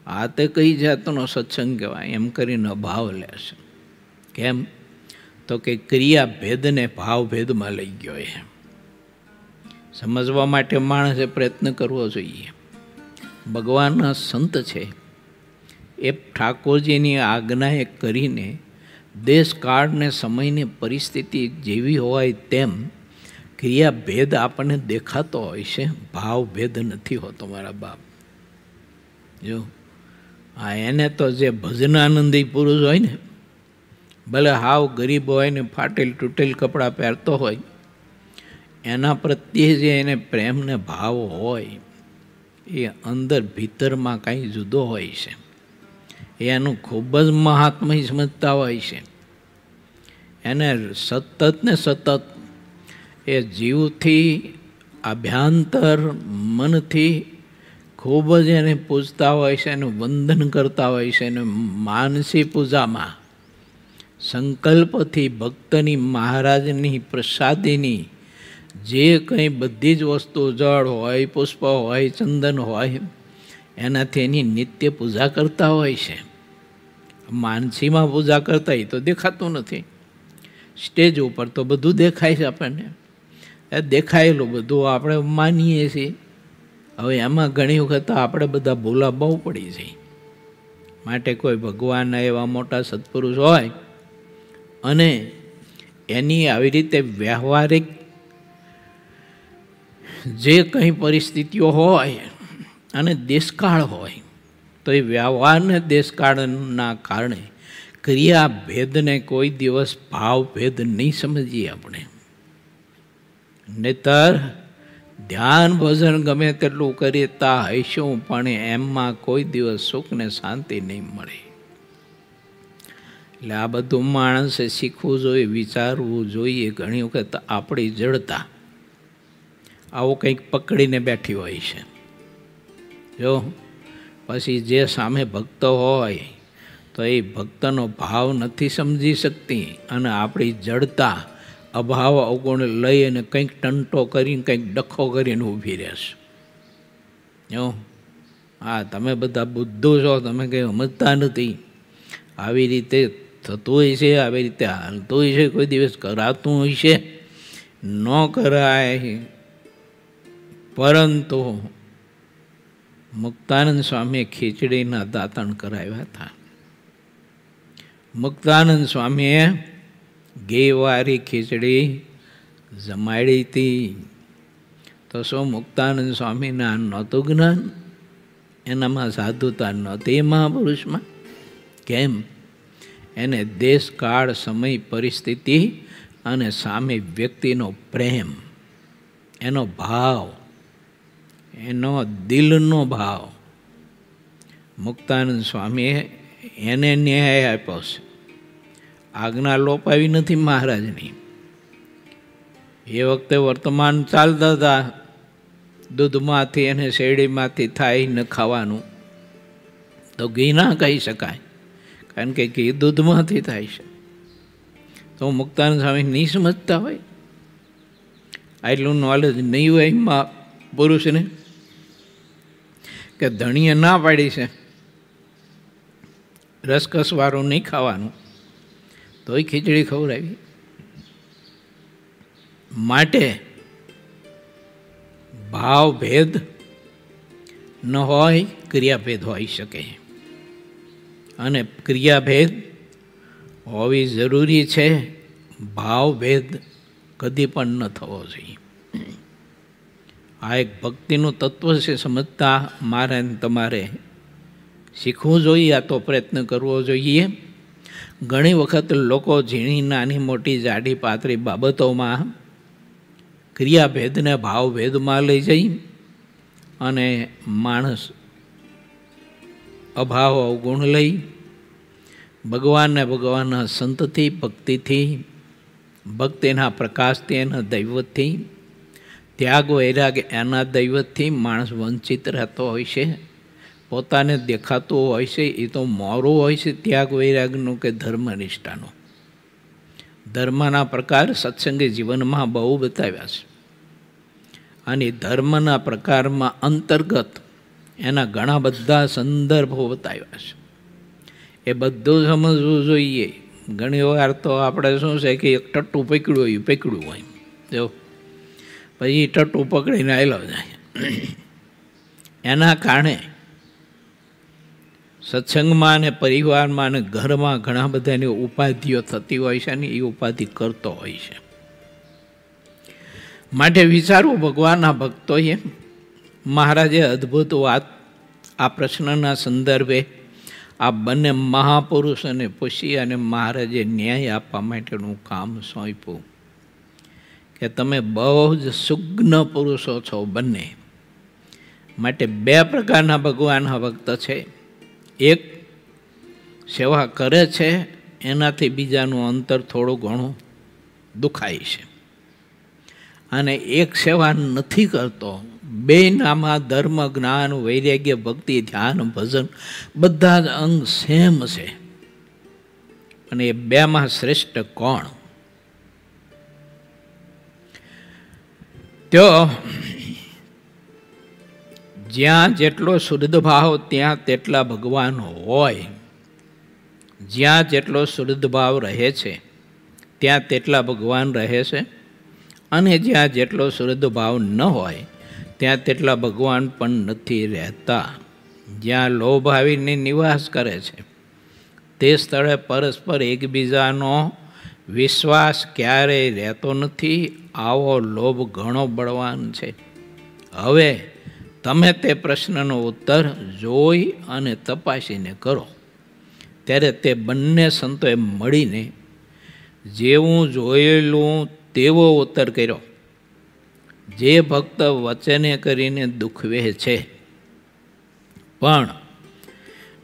આ તે કઈ જાતનો સત્સંગ કહેવાય? એમ કરીને ભાવ લેશે. કેમ? તો કે ક્રિયાભેદને ભાવભેદમાં લઈ ગયો. એ સમજવા માટે માણસે પ્રયત્ન કરવો જોઈએ. ભગવાનના સંત છે એ ઠાકોરજીની આજ્ઞાએ કરીને દેશ કાળને સમયની પરિસ્થિતિ જેવી હોય તેમ ક્રિયાભેદ આપણને દેખાતો હોય છે, ભાવભેદ નથી હોતો મારા બાપ. જો હા, એને તો જે ભજનાનંદી પુરુષ હોય ને, ભલે હાવ ગરીબ હોય ને ફાટેલ તૂટેલ કપડાં પહેરતો હોય, એના પ્રત્યે જે એને પ્રેમ ને ભાવ હોય એ અંદર ભીતરમાં કાંઈ જુદો હોય છે. એનું ખૂબ જ મહાત્મય સમજતા હોય છે. એને સતત ને સતત એ જીવથી, અભ્યાંતર મનથી ખૂબ જ એને પૂજતા હોય છે, એનું વંદન કરતા હોય છે. અને માનસી પૂજામાં સંકલ્પથી ભક્તની, મહારાજની પ્રસાદીની જે કંઈ બધી જ વસ્તુ, જળ હોય, પુષ્પ હોય, ચંદન હોય, એનાથી એની નિત્ય પૂજા કરતા હોય છે. માનસીમાં પૂજા કરતા એ તો દેખાતું નથી. સ્ટેજ ઉપર તો બધું દેખાય છે આપણને, એ દેખાયેલું બધું આપણે માનીએ છીએ. હવે એમાં ઘણી વખત આપણે બધા ભૂલા બહુ પડી જાય. માટે કોઈ ભગવાનના એવા મોટા સત્પુરુષ હોય અને એની આવી રીતે વ્યવહારિક જે કંઈ પરિસ્થિતિઓ હોય અને દેશકાળ હોય, તો એ વ્યવહારને દેશકાળના કારણે ક્રિયાભેદને કોઈ દિવસ ભાવભેદ નહીં સમજીએ આપણે. નહીતર ધ્યાન ભજન ગમે તેટલું કરીતા હઈશું પણ એમાં કોઈ દિવસ સુખ ને શાંતિ નહીં મળે. એટલે આ બધું માણસે શીખવું જોઈએ, વિચારવું જોઈએ. ઘણી વખત આપણી જડતા આવું કંઈક પકડીને બેઠી હોય છે. જો પછી જે સામે ભક્ત હોય તો એ ભક્તનો ભાવ નથી સમજી શકતી અને આપણી જડતા, અભાવ અવગુણ લઈ અને કંઈક ટંટો કરીને, કંઈક ડખો કરીને ઊભી રહેશે. જો હા, તમે બધા બુદ્ધુ છો, તમે કંઈ સમજતા નથી. આવી રીતે થતું હોય છે, આવી રીતે હાલતું હોય છે, કોઈ દિવસ કરાતું હોય છે, ન કરાય. પરંતુ મુક્તાનંદ સ્વામીએ ખીચડીના દાંતણ કરાવ્યા હતા. મુક્તાનંદ સ્વામીએ ઘીવાળી ખીચડી જમાડી હતી. તો શું મુક્તાનંદ સ્વામીને નહોતું જ્ઞાન? એનામાં સાધુતા નહોતી મહાપુરુષમાં? કેમ? એને દેશ કાળ, સમય, પરિસ્થિતિ અને સામે વ્યક્તિનો પ્રેમ, એનો ભાવ, એનો દિલનો ભાવ, મુક્તાનંદ સ્વામીએ એને ન્યાય આપ્યો છે. આજ્ઞા લોપાવી નથી મહારાજની. એ વખતે વર્તમાન ચાલતા હતા, દૂધમાંથી અને શેરડીમાંથી થાય ન ખાવાનું, તો ઘી ના કહી શકાય, કારણ કે ઘી દૂધમાંથી થાય છે. તો મુક્તાનંદ સ્વામી નહીં સમજતા હોય, આટલું નોલેજ નહીં હોય એમાં પુરુષને, કે ધણીએ ના પાડી છે રસકસવાળું નહીં ખાવાનું, તોય ખીચડી ખવડાવી. માટે ભાવ ભેદ ન હોય, ક્રિયાભેદ હોઈ શકે. અને ક્રિયાભેદ હોવી જરૂરી છે, ભાવભેદ કદી પણ ન થવો જોઈએ. આ એક ભક્તિનું તત્વ છે, સમજતા મારે તમારે શીખવું જોઈએ, આ તો પ્રયત્ન કરવો જોઈએ. ઘણી વખત લોકો ઝીણી નાની મોટી જાડી પાતળી બાબતોમાં ક્રિયાભેદને ભાવભેદમાં લઈ જઈ અને માણસ અભાવ અવગુણ લઈ ભગવાનને ભગવાનના સંતથી, ભક્તિથી, ભક્તિના પ્રકાશથી, એના દૈવતથી, ત્યાગ વૈરાગ એના દૈવતથી માણસ વંચિત રહેતો હોય છે. પોતાને દેખાતું હોય છે એ તો મોરું હોય છે ત્યાગ વૈરાગનું કે ધર્મનિષ્ઠાનું. ધર્મના પ્રકાર સત્સંગી જીવનમાં બહુ બતાવ્યા છે. અને ધર્મના પ્રકારમાં અંતર્ગત એના ઘણા બધા સંદર્ભો બતાવ્યા છે. એ બધું સમજવું જોઈએ. ઘણી વાર તો આપણે શું છે કે એક ટટ્ટું પકડ્યું હોય જો પછી ટટ્ટું પકડીને આવેલો જાય. એના કારણે સત્સંગમાં અને પરિવારમાં અને ઘરમાં ઘણા બધાની ઉપાધિઓ થતી હોય છે અને એ ઉપાધિ કરતો હોય છે. માટે વિચારવું ભગવાનના ભક્તોએ. મહારાજે અદ્ભુત વાત આ પ્રશ્નના સંદર્ભે આ બંને મહાપુરુષોને પૂછી અને મહારાજે ન્યાય આપવા માટેનું કામ સોંપ્યું કે તમે બહુ જ સુજ્ઞ પુરુષો છો બંને. માટે બે પ્રકારના ભગવાનના ભક્ત છે. એક સેવા કરે છે, એનાથી બીજાનું અંતર થોડું ઘણું દુખાય છે. અને એક સેવા નથી કરતો. બેનામાં ધર્મ, જ્ઞાન, વૈરાગ્ય, ભક્તિ, ધ્યાન, ભજન બધા જ અંગ સેમ છે. અને એ બેમાં શ્રેષ્ઠ કોણ? તો જ્યાં જેટલો શુદ્ધ ભાવ ત્યાં તેટલા ભગવાન હોય. જ્યાં જેટલો શુદ્ધ ભાવ રહે છે ત્યાં તેટલા ભગવાન રહે છે. અને જ્યાં જેટલો શુદ્ધ ભાવ ન હોય ત્યાં તેટલા ભગવાન પણ નથી રહેતા. જ્યાં લોભ આવીને નિવાસ કરે છે તે સ્થળે પરસ્પર એકબીજાનો વિશ્વાસ ક્યારેય રહેતો નથી. આવો લોભ ઘણો બળવાન છે. હવે તમે તે પ્રશ્નનો ઉત્તર જોઈ અને તપાસીને કરો. ત્યારે તે બંને સંતોએ મળીને જેવું જોયેલું તેવો ઉત્તર કર્યો. જે ભક્ત વચને કરીને દુખવે છે પણ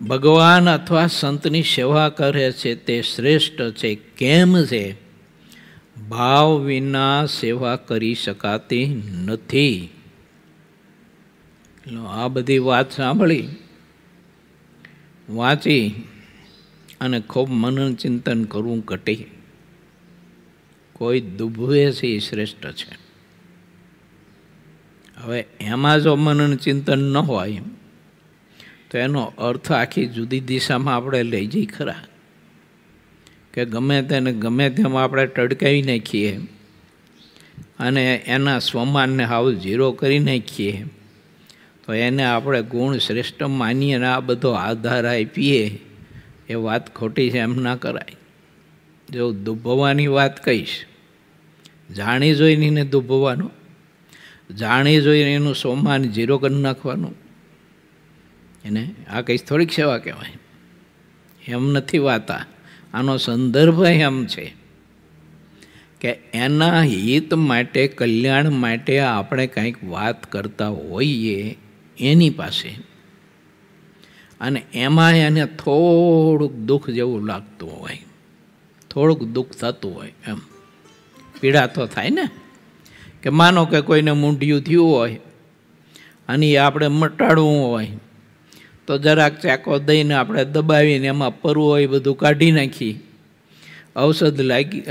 ભગવાન અથવા સંતની સેવા કરે છે તે શ્રેષ્ઠ છે. કેમ છે? ભાવ વિના સેવા કરી શકાતી નથી. આ બધી વાત સાંભળી, વાંચી અને ખૂબ મનન ચિંતન કરવું ઘટી. કોઈ દુભવે છે એ શ્રેષ્ઠ છે. હવે એમાં જો મનન ચિંતન ન હોય તો એનો અર્થ આખી જુદી દિશામાં આપણે લઈ જઈ ખરા. કે ગમે તેને ગમે તેમ આપણે ટડકાવી નાખીએ અને એના સ્વમાનને હાવ ઝીરો કરી નાખીએ તો એને આપણે ગુણ શ્રેષ્ઠ માનીએ અને આ બધો આધાર આપીએ એ વાત ખોટી છે. એમ ના કરાય. જો દુભવવાની વાત કહીશ, જાણી જોઈને એને દુભવવાનું, જાણી જોઈને એનું સ્વમાન ઝીરો કરી નાખવાનું, એને આ કંઈ થોડીક સેવા કહેવાય. એમ નથી વાતા. આનો સંદર્ભ એમ છે કે એના હિત માટે, કલ્યાણ માટે આપણે કંઈક વાત કરતા હોઈએ એની પાસે, અને એમાં એને થોડુંક દુઃખ જેવું લાગતું હોય, થોડુંક દુઃખ થતું હોય, એમ પીડા તો થાય ને. કે માનો કે કોઈને મૂંઢિયું થયું હોય અને એ આપણે મટાડવું હોય તો જરાક ચાકો દઈને આપણે દબાવીને એમાં પરવું હોય બધું કાઢી નાખી, ઔષધ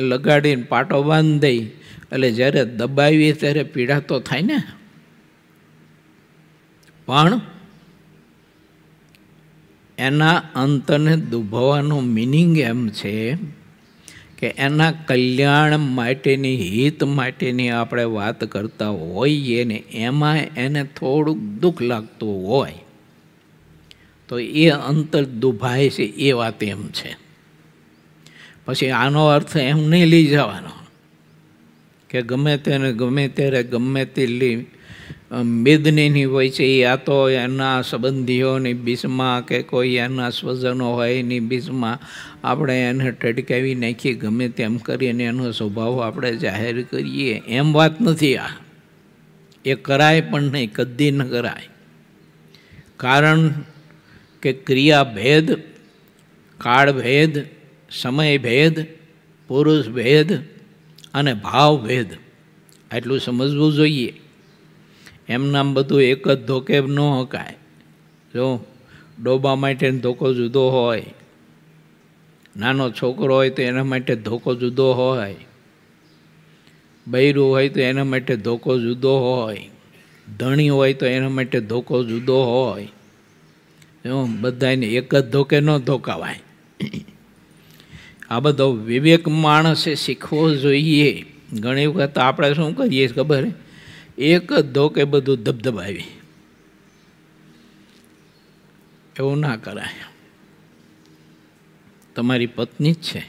લગાડીને પાટો બાંધી દઈ, એટલે જ્યારે દબાવીએ ત્યારે પીડા તો થાય ને. પણ એના અંતને દુભવવાનો મિનિંગ એમ છે કે એના કલ્યાણ માટેની, હિત માટેની આપણે વાત કરતા હોઈએ ને એમાં એને થોડુંક દુઃખ લાગતું હોય તો એ અંતર દુભાય છે, એ વાત એમ છે. પછી આનો અર્થ એમ નહીં લઈ જવાનો કે ગમે તેને ગમે ત્યારે ગમે તેટલી મેદનીની હોય છે એ આ તો એના સંબંધીઓની બીચમાં કે કોઈ એના સ્વજનો હોય એની બીચમાં આપણે એને ટટકાવી નાખીએ, ગમે તેમ કરીને એનો સ્વભાવ આપણે જાહેર કરીએ, એમ વાત નથી. આ એ કરાય પણ નહીં, કદી ન કરાય. કારણ કે ક્રિયા ભેદ, કાળ ભેદ, સમય ભેદ, પુરુષ ભેદ અને ભાવ ભેદ આટલું સમજવું જોઈએ. એમ નામ બધું એક જ ધોકે ન હકાય. જો ડોબા માટે ધોકો જુદો હોય, નાનો છોકરો હોય તો એના માટે ધોકો જુદો હોય, બૈરું હોય તો એના માટે ધોકો જુદો હોય, ધણી હોય તો એના માટે ધોકો જુદો હોય. બધાને એક જ ધોકે ન ધોકાવાય. આ બધો વિવેક માણસે શીખવો જોઈએ. ઘણી વખત આપણે શું કરીએ ખબર, એક જ ધોકે બધું ધબધબાવી. એવું ના કરાય. તમારી પત્ની જ છે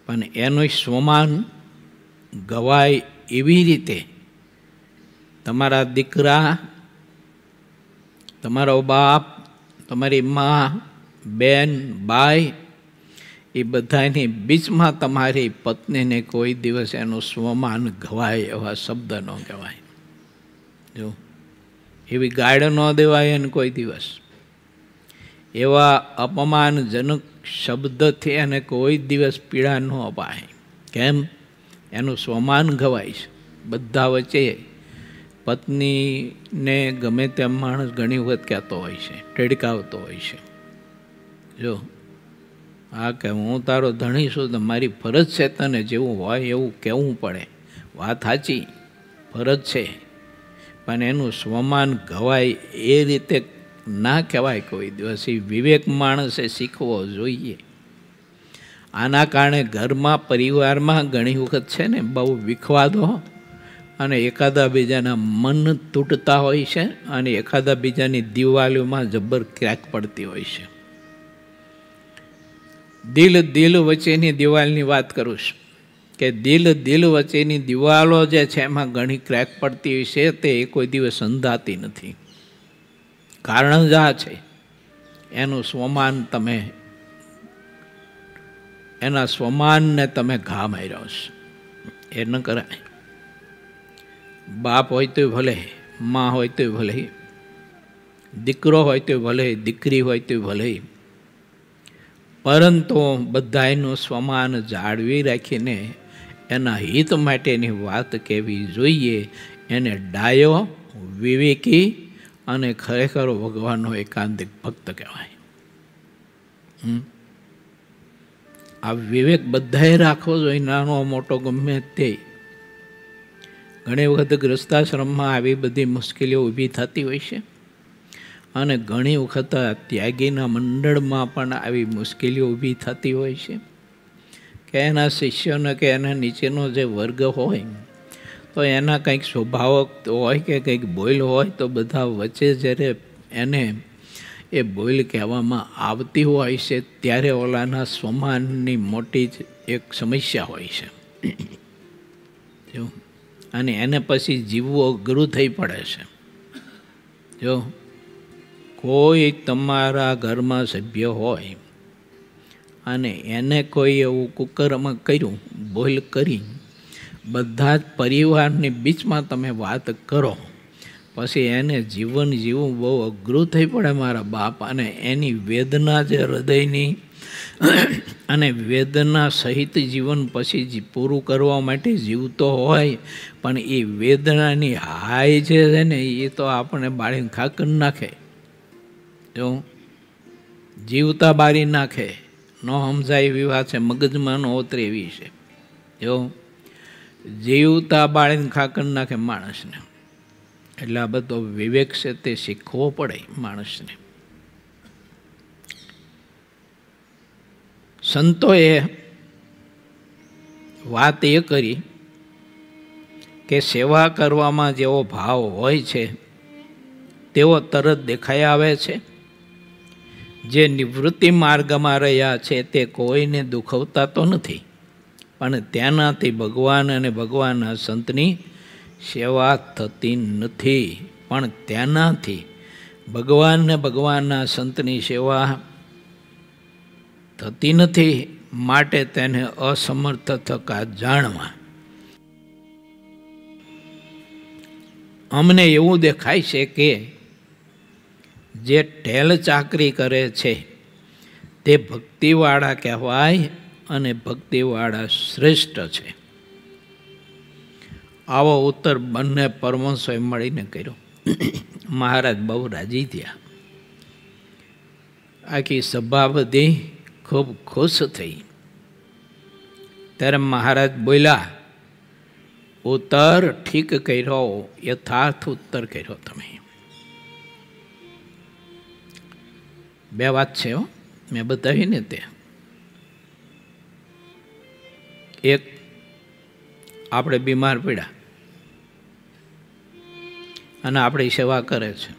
પણ એનું સ્વમાન ગવાય એવી રીતે તમારા દીકરા, તમારો બાપ, તમારી મા, બેન, બાઈ એ બધાની બીચમાં તમારી પત્નીને કોઈ દિવસ એનું સ્વમાન ગવાય એવા શબ્દ ન કહેવાય. જો એવી ગાળ ન દેવાય એને કોઈ દિવસ. એવા અપમાનજનક શબ્દથી એને કોઈ દિવસ પીડા ન અપાય. કેમ? એનું સ્વમાન ગવાય છે. બધા વચ્ચે પત્નીને ગમે તેમ માણસ ઘણી વખત કહેતો હોય છે, ટેડકાવતો હોય છે. જો હા કે હું તારો ધણી છું તો મારી ફરજ છે તને જેવું હોય એવું કહેવું પડે. વાત સાચી, ફરજ છે, પણ એનું સ્વમાન ગવાય એ રીતે ના કહેવાય કોઈ દિવસ. એ વિવેક માણસે શીખવો જોઈએ. આના કારણે ઘરમાં, પરિવારમાં ઘણી વખત છે ને બહુ વિખવાદો અને એકાદા બીજાના મન તૂટતા હોય છે અને એકાદા બીજાની દિવાલોમાં જબર ક્રેક પડતી હોય છે. દિલ વચ્ચેની દિવાલની વાત કરું છું કે દિલ વચ્ચેની દિવાલો જે છે એમાં ઘણી ક્રેક પડતી હોય છે. તે કોઈ દિવસ સંધાતી નથી. કારણ જ આ છે, એનું સ્વમાન તમે, એના સ્વમાનને તમે ઘા માર્યો છો. એ ન કરાય. બાપ હોય તો ભલે, મા હોય તો ભલે, દીકરો હોય તો ભલે, દીકરી હોય તો ભલે, પરંતુ બધાયનું સ્વમાન જાળવી રાખીને એના હિત માટેની વાત કહેવી જોઈએ. એને ડાયો, વિવેકી અને ખરેખર ભગવાનનો એકાંતિક ભક્ત કહેવાય. આ વિવેક બધાએ રાખવો જોઈએ, નાનો મોટો ગમે તે. ઘણી વખત ગૃહસ્થાશ્રમમાં આવી બધી મુશ્કેલીઓ ઊભી થતી હોય છે અને ઘણી વખત ત્યાગીના મંડળમાં પણ આવી મુશ્કેલીઓ ઊભી થતી હોય છે કે એના શિષ્યોને કે એના નીચેનો જે વર્ગ હોય તો એના કંઈક સ્વભાવ હોય કે કંઈક બોલ હોય તો બધા વચ્ચે જ્યારે એને એ બોલ કહેવામાં આવતી હોય છે ત્યારે ઓલાના સ્વમાનની મોટી જ એક સમસ્યા હોય છે. જો અને એને પછી જીવવું અઘરું થઈ પડે છે. જો કોઈ તમારા ઘરમાં સભ્ય હોય અને એને કોઈ એવું કુકર્મ કર્યું, બોલ કરી, બધા જ પરિવારની બીચમાં તમે વાત કરો, પછી એને જીવન જીવવું બહુ અઘરું થઈ પડે મારા બાપ. અને એની વેદના જે હૃદયની અને વેદના સહિત જીવન પછી પૂરું કરવા માટે જીવતો હોય પણ એ વેદનાની હાય જે છે ને એ તો આપણે બાળીને ખાકર નાખે. જો જીવતા બારી નાખે. ન સમજાય એવી વાત છે, મગજમાં ન ઉતરે એવી છે. જો જીવતા બાળીને ખાકર નાખે માણસને. એટલે આ બધો વિવેક છે તે શીખવો પડે માણસને. સંતોએ વાત એ કરી કે સેવા કરવામાં જેવો ભાવ હોય છે તેવો તરત દેખાઈ આવે છે. જે નિવૃત્તિ માર્ગમાં રહ્યા છે તે કોઈને દુખવતા તો નથી, પણ ત્યાંનાથી ભગવાન અને ભગવાનના સંતની સેવા થતી નથી. પણ ત્યાંનાથી ભગવાન ને ભગવાનના સંતની સેવા થતી નથી, માટે તેને અસમર્થ થકા જાણવા. અમને એવું દેખાય છે કે જે ટેલ ચાકરી કરે છે તે ભક્તિવાળા કહેવાય અને ભક્તિવાળા શ્રેષ્ઠ છે. આવો ઉત્તર બંને પરમહંસોએ મળીને કર્યો. મહારાજ બહુ રાજી થયા. આખી સભા બધી ખૂબ ખુશ થઈ. ત્યારે મહારાજ બોલ્યા, ઉત્તર ઠીક કર્યો, યથાર્થ ઉત્તર કર્યો તમે. બે વાત છે હો, મેં બતાવીને તે. એક, આપણે બીમાર પડ્યા અને આપણી સેવા કરે છે.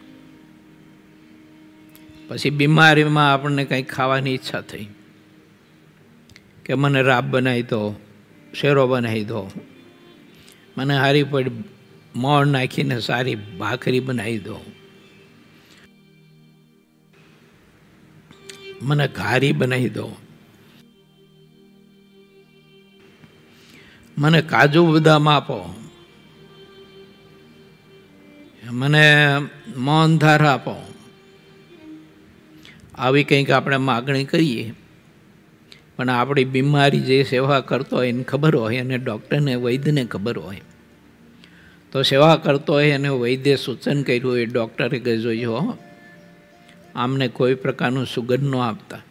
પછી બીમારીમાં આપણને કંઈક ખાવાની ઈચ્છા થઈ કે મને રાબ બનાવી દો, શેરો બનાવી દો, મને હારી પડી મોણ નાખીને સારી ભાખરી બનાવી દો, મને ઘારી બનાવી દો, મને કાજુ બદામ આપો, મને મોહનધાર આપો. આવી કંઈક આપણે માગણી કરીએ. પણ આપણી બીમારી જે સેવા કરતો હોય એને ખબર હોય, અને ડૉક્ટરને વૈદ્યને ખબર હોય, તો સેવા કરતો હોય અને વૈદ્ય સૂચન કર્યું હોય, ડૉક્ટરે કહે જોઈજો આમને કોઈ પ્રકારનું સુગંધ ન આપતા,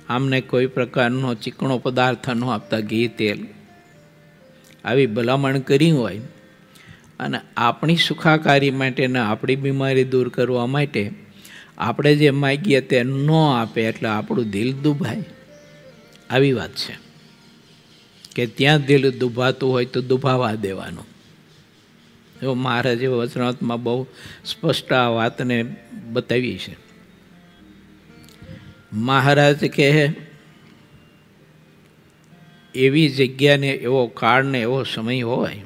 આમને કોઈ પ્રકારનો ચીકણો પદાર્થ ન આપતા, ઘી તેલ, આવી ભલામણ કરી હોય અને આપણી સુખાકારી માટે ને આપણી બીમારી દૂર કરવા માટે આપણે જે માગીએ તે ન આપે એટલે આપણું દિલ દુભાય. આવી વાત છે કે ત્યાં દિલ દુભાતું હોય તો દુભાવા દેવાનું. એવો મહારાજે વચનામૃતમાં બહુ સ્પષ્ટ આ વાતને બતાવી છે. મહારાજ કહે એવી જગ્યાને એવો કાળ ને એવો સમય હોય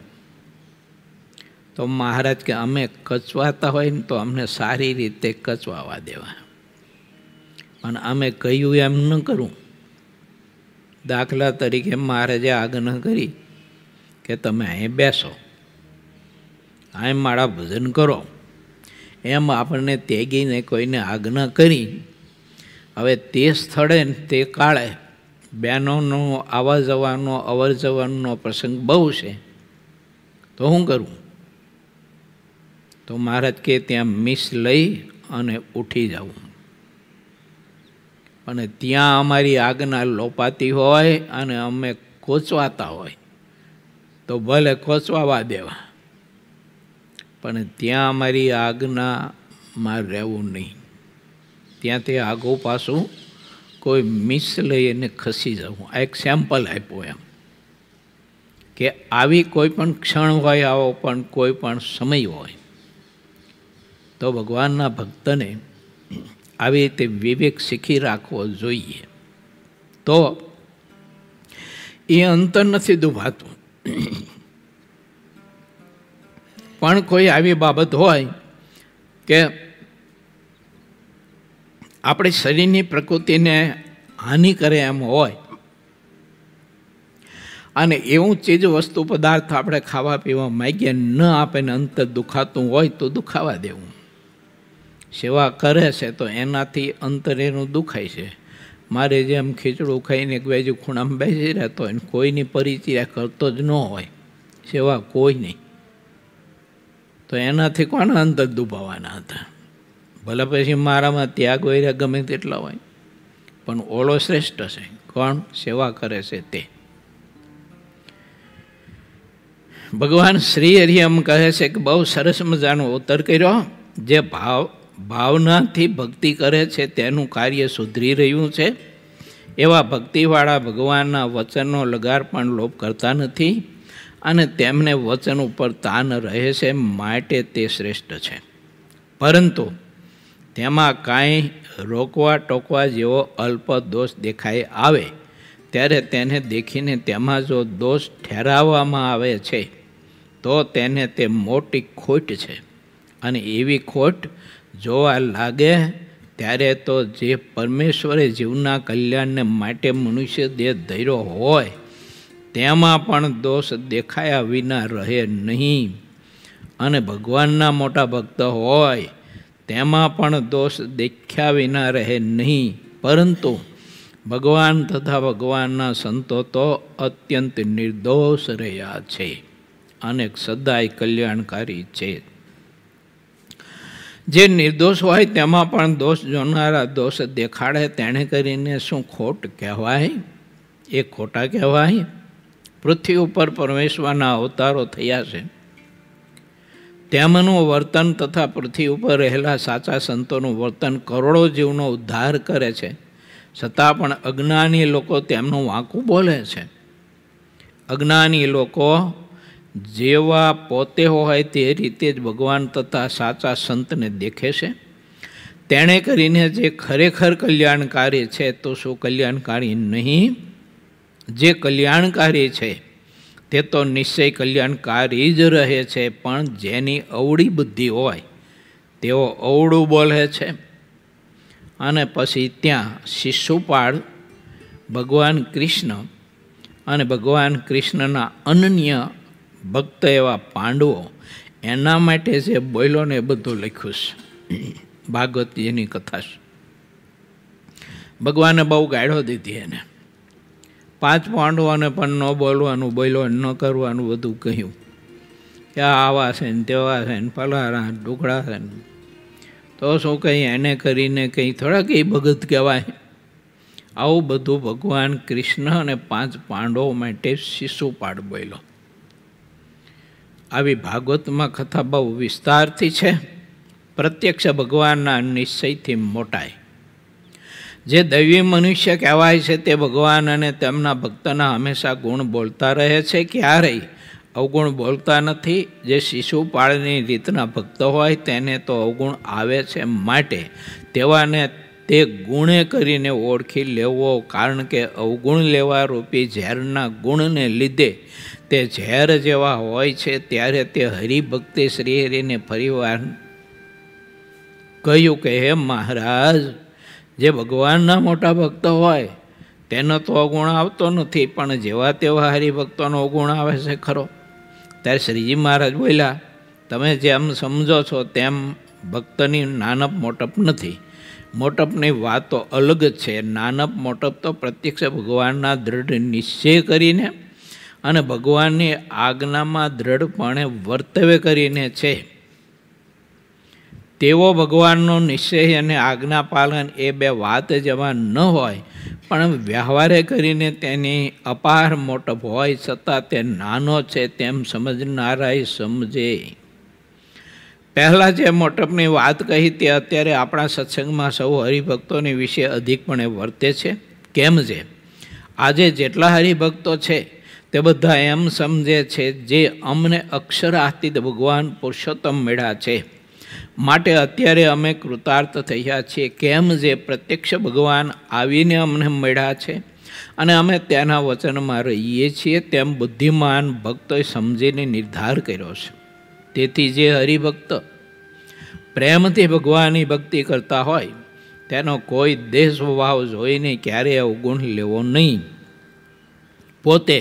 તો મહારાજ કે અમે કચવાતા હોય ને તો અમને સારી રીતે કચવાવા દેવા, પણ અમે કહ્યું એમ ન કરું. દાખલા તરીકે મહારાજે આજ્ઞા કરી કે તમે અહીં બેસો, અહીં મારા ભજન કરો, એમ આપણને ત્યાગીને કોઈને આજ્ઞા કરી. હવે તે સ્થળે તે કાળે બહેનોનો આવવા જવાનો અવર જવાનો પ્રસંગ બહુ છે, તો શું કરું? તો મહારાજ કે ત્યાં મિસ લઈ અને ઉઠી જવું. અને ત્યાં અમારી આજ્ઞા લોપાતી હોય અને અમે કોચવાતા હોય તો ભલે કોચવાવા દેવા, પણ ત્યાં અમારી આજ્ઞામાં રહેવું નહીં. ત્યાંથી આગું પાછું કોઈ મિસ લઈ અને ખસી જવું. આ એક સેમ્પલ આપ્યું એમ કે આવી કોઈ પણ ક્ષણ હોય, આવો પણ કોઈ પણ સમય હોય તો ભગવાનના ભક્તને આવી રીતે વિવેક શીખી રાખવો જોઈએ. તો એ અંતર નથી દુભાતું. પણ કોઈ આવી બાબત હોય કે આપણી શરીરની પ્રકૃતિને હાનિ કરે એમ હોય અને એવું ચીજ વસ્તુ પદાર્થ આપણે ખાવા પીવા માગીએ ન આપે ને અંતર દુખાતું હોય તો દુખાવા દેવું. સેવા કરે છે તો એનાથી અંતર એનું દુખાય છે. મારે જેમ ખીચડું ખાઈને એક બાજુ ખૂણામાં બેસી રહેતો હોય, કોઈની પરિચર્યા કરતો જ ન હોય, સેવા કોઈ નહીં, તો એનાથી કોણ અંતર દુભાવવાના હતા? ભલે પછી મારામાં ત્યાગ વૈરા ગમે તેટલા હોય, પણ ઓળો શ્રેષ્ઠ છે. કોણ સેવા કરે છે તે. ભગવાન શ્રી હરિ એમ કહે છે કે બહુ સરસ મજાનો ઉત્તર કર્યો. જે ભાવનાથી ભક્તિ કરે છે તેનું કાર્ય સુધરી રહ્યું છે, એવા ભક્તિવાળા ભગવાનના વચનનો લગાર પણ લોપ કરતા નથી અને તેમને વચન ઉપર તાન રહે છે, માટે તે શ્રેષ્ઠ છે. પરંતુ તેમાં કાંઈ રોકવા ટોકવા જેવો અલ્પ દોષ દેખાઈ આવે ત્યારે તેને દેખીને તેમાં જો દોષ ઠેરાવવામાં આવે છે તો તેને તે મોટી ખોટ છે. અને એવી ખોટ જોવા લાગે ત્યારે તો જે પરમેશ્વરે જીવના કલ્યાણને માટે મનુષ્ય દેહ ધર્યો હોય તેમાં પણ દોષ દેખાયા વિના રહે નહીં. અને ભગવાનના મોટા ભક્ત હોય તેમાં પણ દોષ દેખ્યા વિના રહે નહીં. પરંતુ ભગવાન તથા ભગવાનના સંતો તો અત્યંત નિર્દોષ રહ્યા છે અને સદાય કલ્યાણકારી છે. જે નિર્દોષ હોય તેમાં પણ દોષ જોનારા દોષ દેખાડે તેણે કરીને શું ખોટ કહેવાય? એ ખોટા કહેવાય? પૃથ્વી ઉપર પરમેશ્વરના અવતારો થયા છે, તેમનું વર્તન તથા પૃથ્વી ઉપર રહેલા સાચા સંતોનું વર્તન કરોડો જીવનો ઉદ્ધાર કરે છે, છતાં પણ અજ્ઞાની લોકો તેમનું વાંકું બોલે છે. અજ્ઞાની લોકો જેવા પોતે હોય તે રીતે જ ભગવાન તથા સાચા સંતને દેખે છે. તેણે કરીને જે ખરેખર કલ્યાણકારી છે તો શું કલ્યાણકારી નહીં? જે કલ્યાણકારી છે તે તો નિશ્ચય કલ્યાણકારી જ રહે છે, પણ જેની અવળી બુદ્ધિ હોય તેઓ અવળું બોલે છે. અને પછી ત્યાં શિશુપાળ ભગવાન કૃષ્ણ અને ભગવાન કૃષ્ણના અનન્ય ભક્ત એવા પાંડવો, એના માટે જે બોલ્યો ને એ બધું લખ્યું છે ભાગવતજીની કથા છે. ભગવાને બહુ ગાળો દીધી એને. 5 પાંડવોને પણ ન બોલવાનું, બોલ્યો ન કરવાનું બધું કહ્યું કે આવા છે ને તેવા છે ને પલારા ઢુકડા છે ને. તો શું કંઈ એને કરીને કંઈ થોડા કંઈ ભગત કહેવાય? આવું બધું ભગવાન કૃષ્ણ અને 5 પાંડવો માટે શિશુપાળ બોલ્યો. આવી ભાગવતમાં કથા બહુ વિસ્તારથી છે. પ્રત્યક્ષ ભગવાનના નિશ્ચયથી મોટાય. જે દૈવી મનુષ્ય કહેવાય છે તે ભગવાન અને તેમના ભક્તના હંમેશા ગુણ બોલતા રહે છે, ક્યારેય અવગુણ બોલતા નથી. જે શિશુપાળની રીતના ભક્ત હોય તેને તો અવગુણ આવે છે, માટે તેવાને તે ગુણે કરીને ઓળખી લેવો. કારણ કે અવગુણ લેવા રૂપી ઝેરના ગુણને લીધે તે ઝેર જેવા હોય છે. ત્યારે તે હરિભક્તિ શ્રી હરિને ફરીવાર કહ્યું કે હે મહારાજ, જે ભગવાનના મોટા ભક્ત હોય તેનો તો અવગુણ આવતો નથી, પણ જેવા તેવા હરિભક્તોનો અવગુણ આવે છે ખરો. ત્યારે શ્રીજી મહારાજ બોલ્યા, તમે જેમ સમજો છો તેમ ભક્તની નાનપ મોટપ નથી. મોટપની વાતો અલગ છે. નાનપ મોટપ તો પ્રત્યક્ષ ભગવાનના દ્રઢ નિશ્ચય કરીને અને ભગવાનની આજ્ઞામાં દ્રઢપણે વર્તવ્ય કરીને છે. તેવો ભગવાનનો નિશ્ચય અને આજ્ઞા પાલન એ બે વાત જેવા ન હોય, પણ વ્યવહારે કરીને તેની અપાર મોટપ હોય છતાં તે નાનો છે તેમ સમજનારાય સમજે. પહેલાં જે મોટપની વાત કહી તે અત્યારે આપણા સત્સંગમાં સૌ હરિભક્તોની વિશે અધિકપણે વર્તે છે. કેમ છે આજે જેટલા હરિભક્તો છે તે બધા એમ સમજે છે જે અમને અક્ષરાતીત ભગવાન પુરુષોત્તમ મળ્યા છે, માટે અત્યારે અમે કૃતાર્થ થયા છીએ. કેમ જે પ્રત્યક્ષ ભગવાન આવીને અમને મળ્યા છે અને અમે તેના વચનમાં રહીએ છીએ, તેમ બુદ્ધિમાન ભક્તોએ સમજીને નિર્ધાર કર્યો છે. તેથી જે હરિભક્ત પ્રેમથી ભગવાનની ભક્તિ કરતા હોય તેનો કોઈ દેહ સ્વભાવ જોઈને ક્યારેય અવગુણ લેવો નહીં. પોતે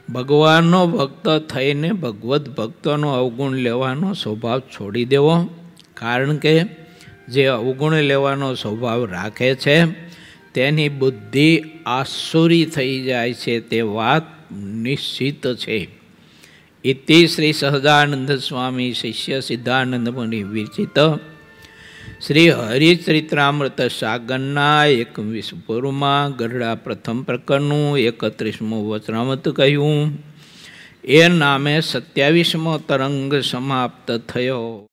ભગવાનનો ભક્ત થઈને ભગવદ્ ભક્તોનો અવગુણ લેવાનો સ્વભાવ છોડી દેવો. કારણ કે જે અવગુણ લેવાનો સ્વભાવ રાખે છે તેની બુદ્ધિ આસુરી થઈ જાય છે, તે વાત નિશ્ચિત છે. ઇતિ શ્રી સહજાનંદ સ્વામી શિષ્ય સિદ્ધાનંદ મુનિ વિરચિત શ્રી હરિચરિત્રામૃત સાગરના 21 પૂર્વમાં ગરડા પ્રથમ પ્રકરણનું 31મું વચનામૃત કહ્યું. એ નામે 27મો તરંગ સમાપ્ત થયો.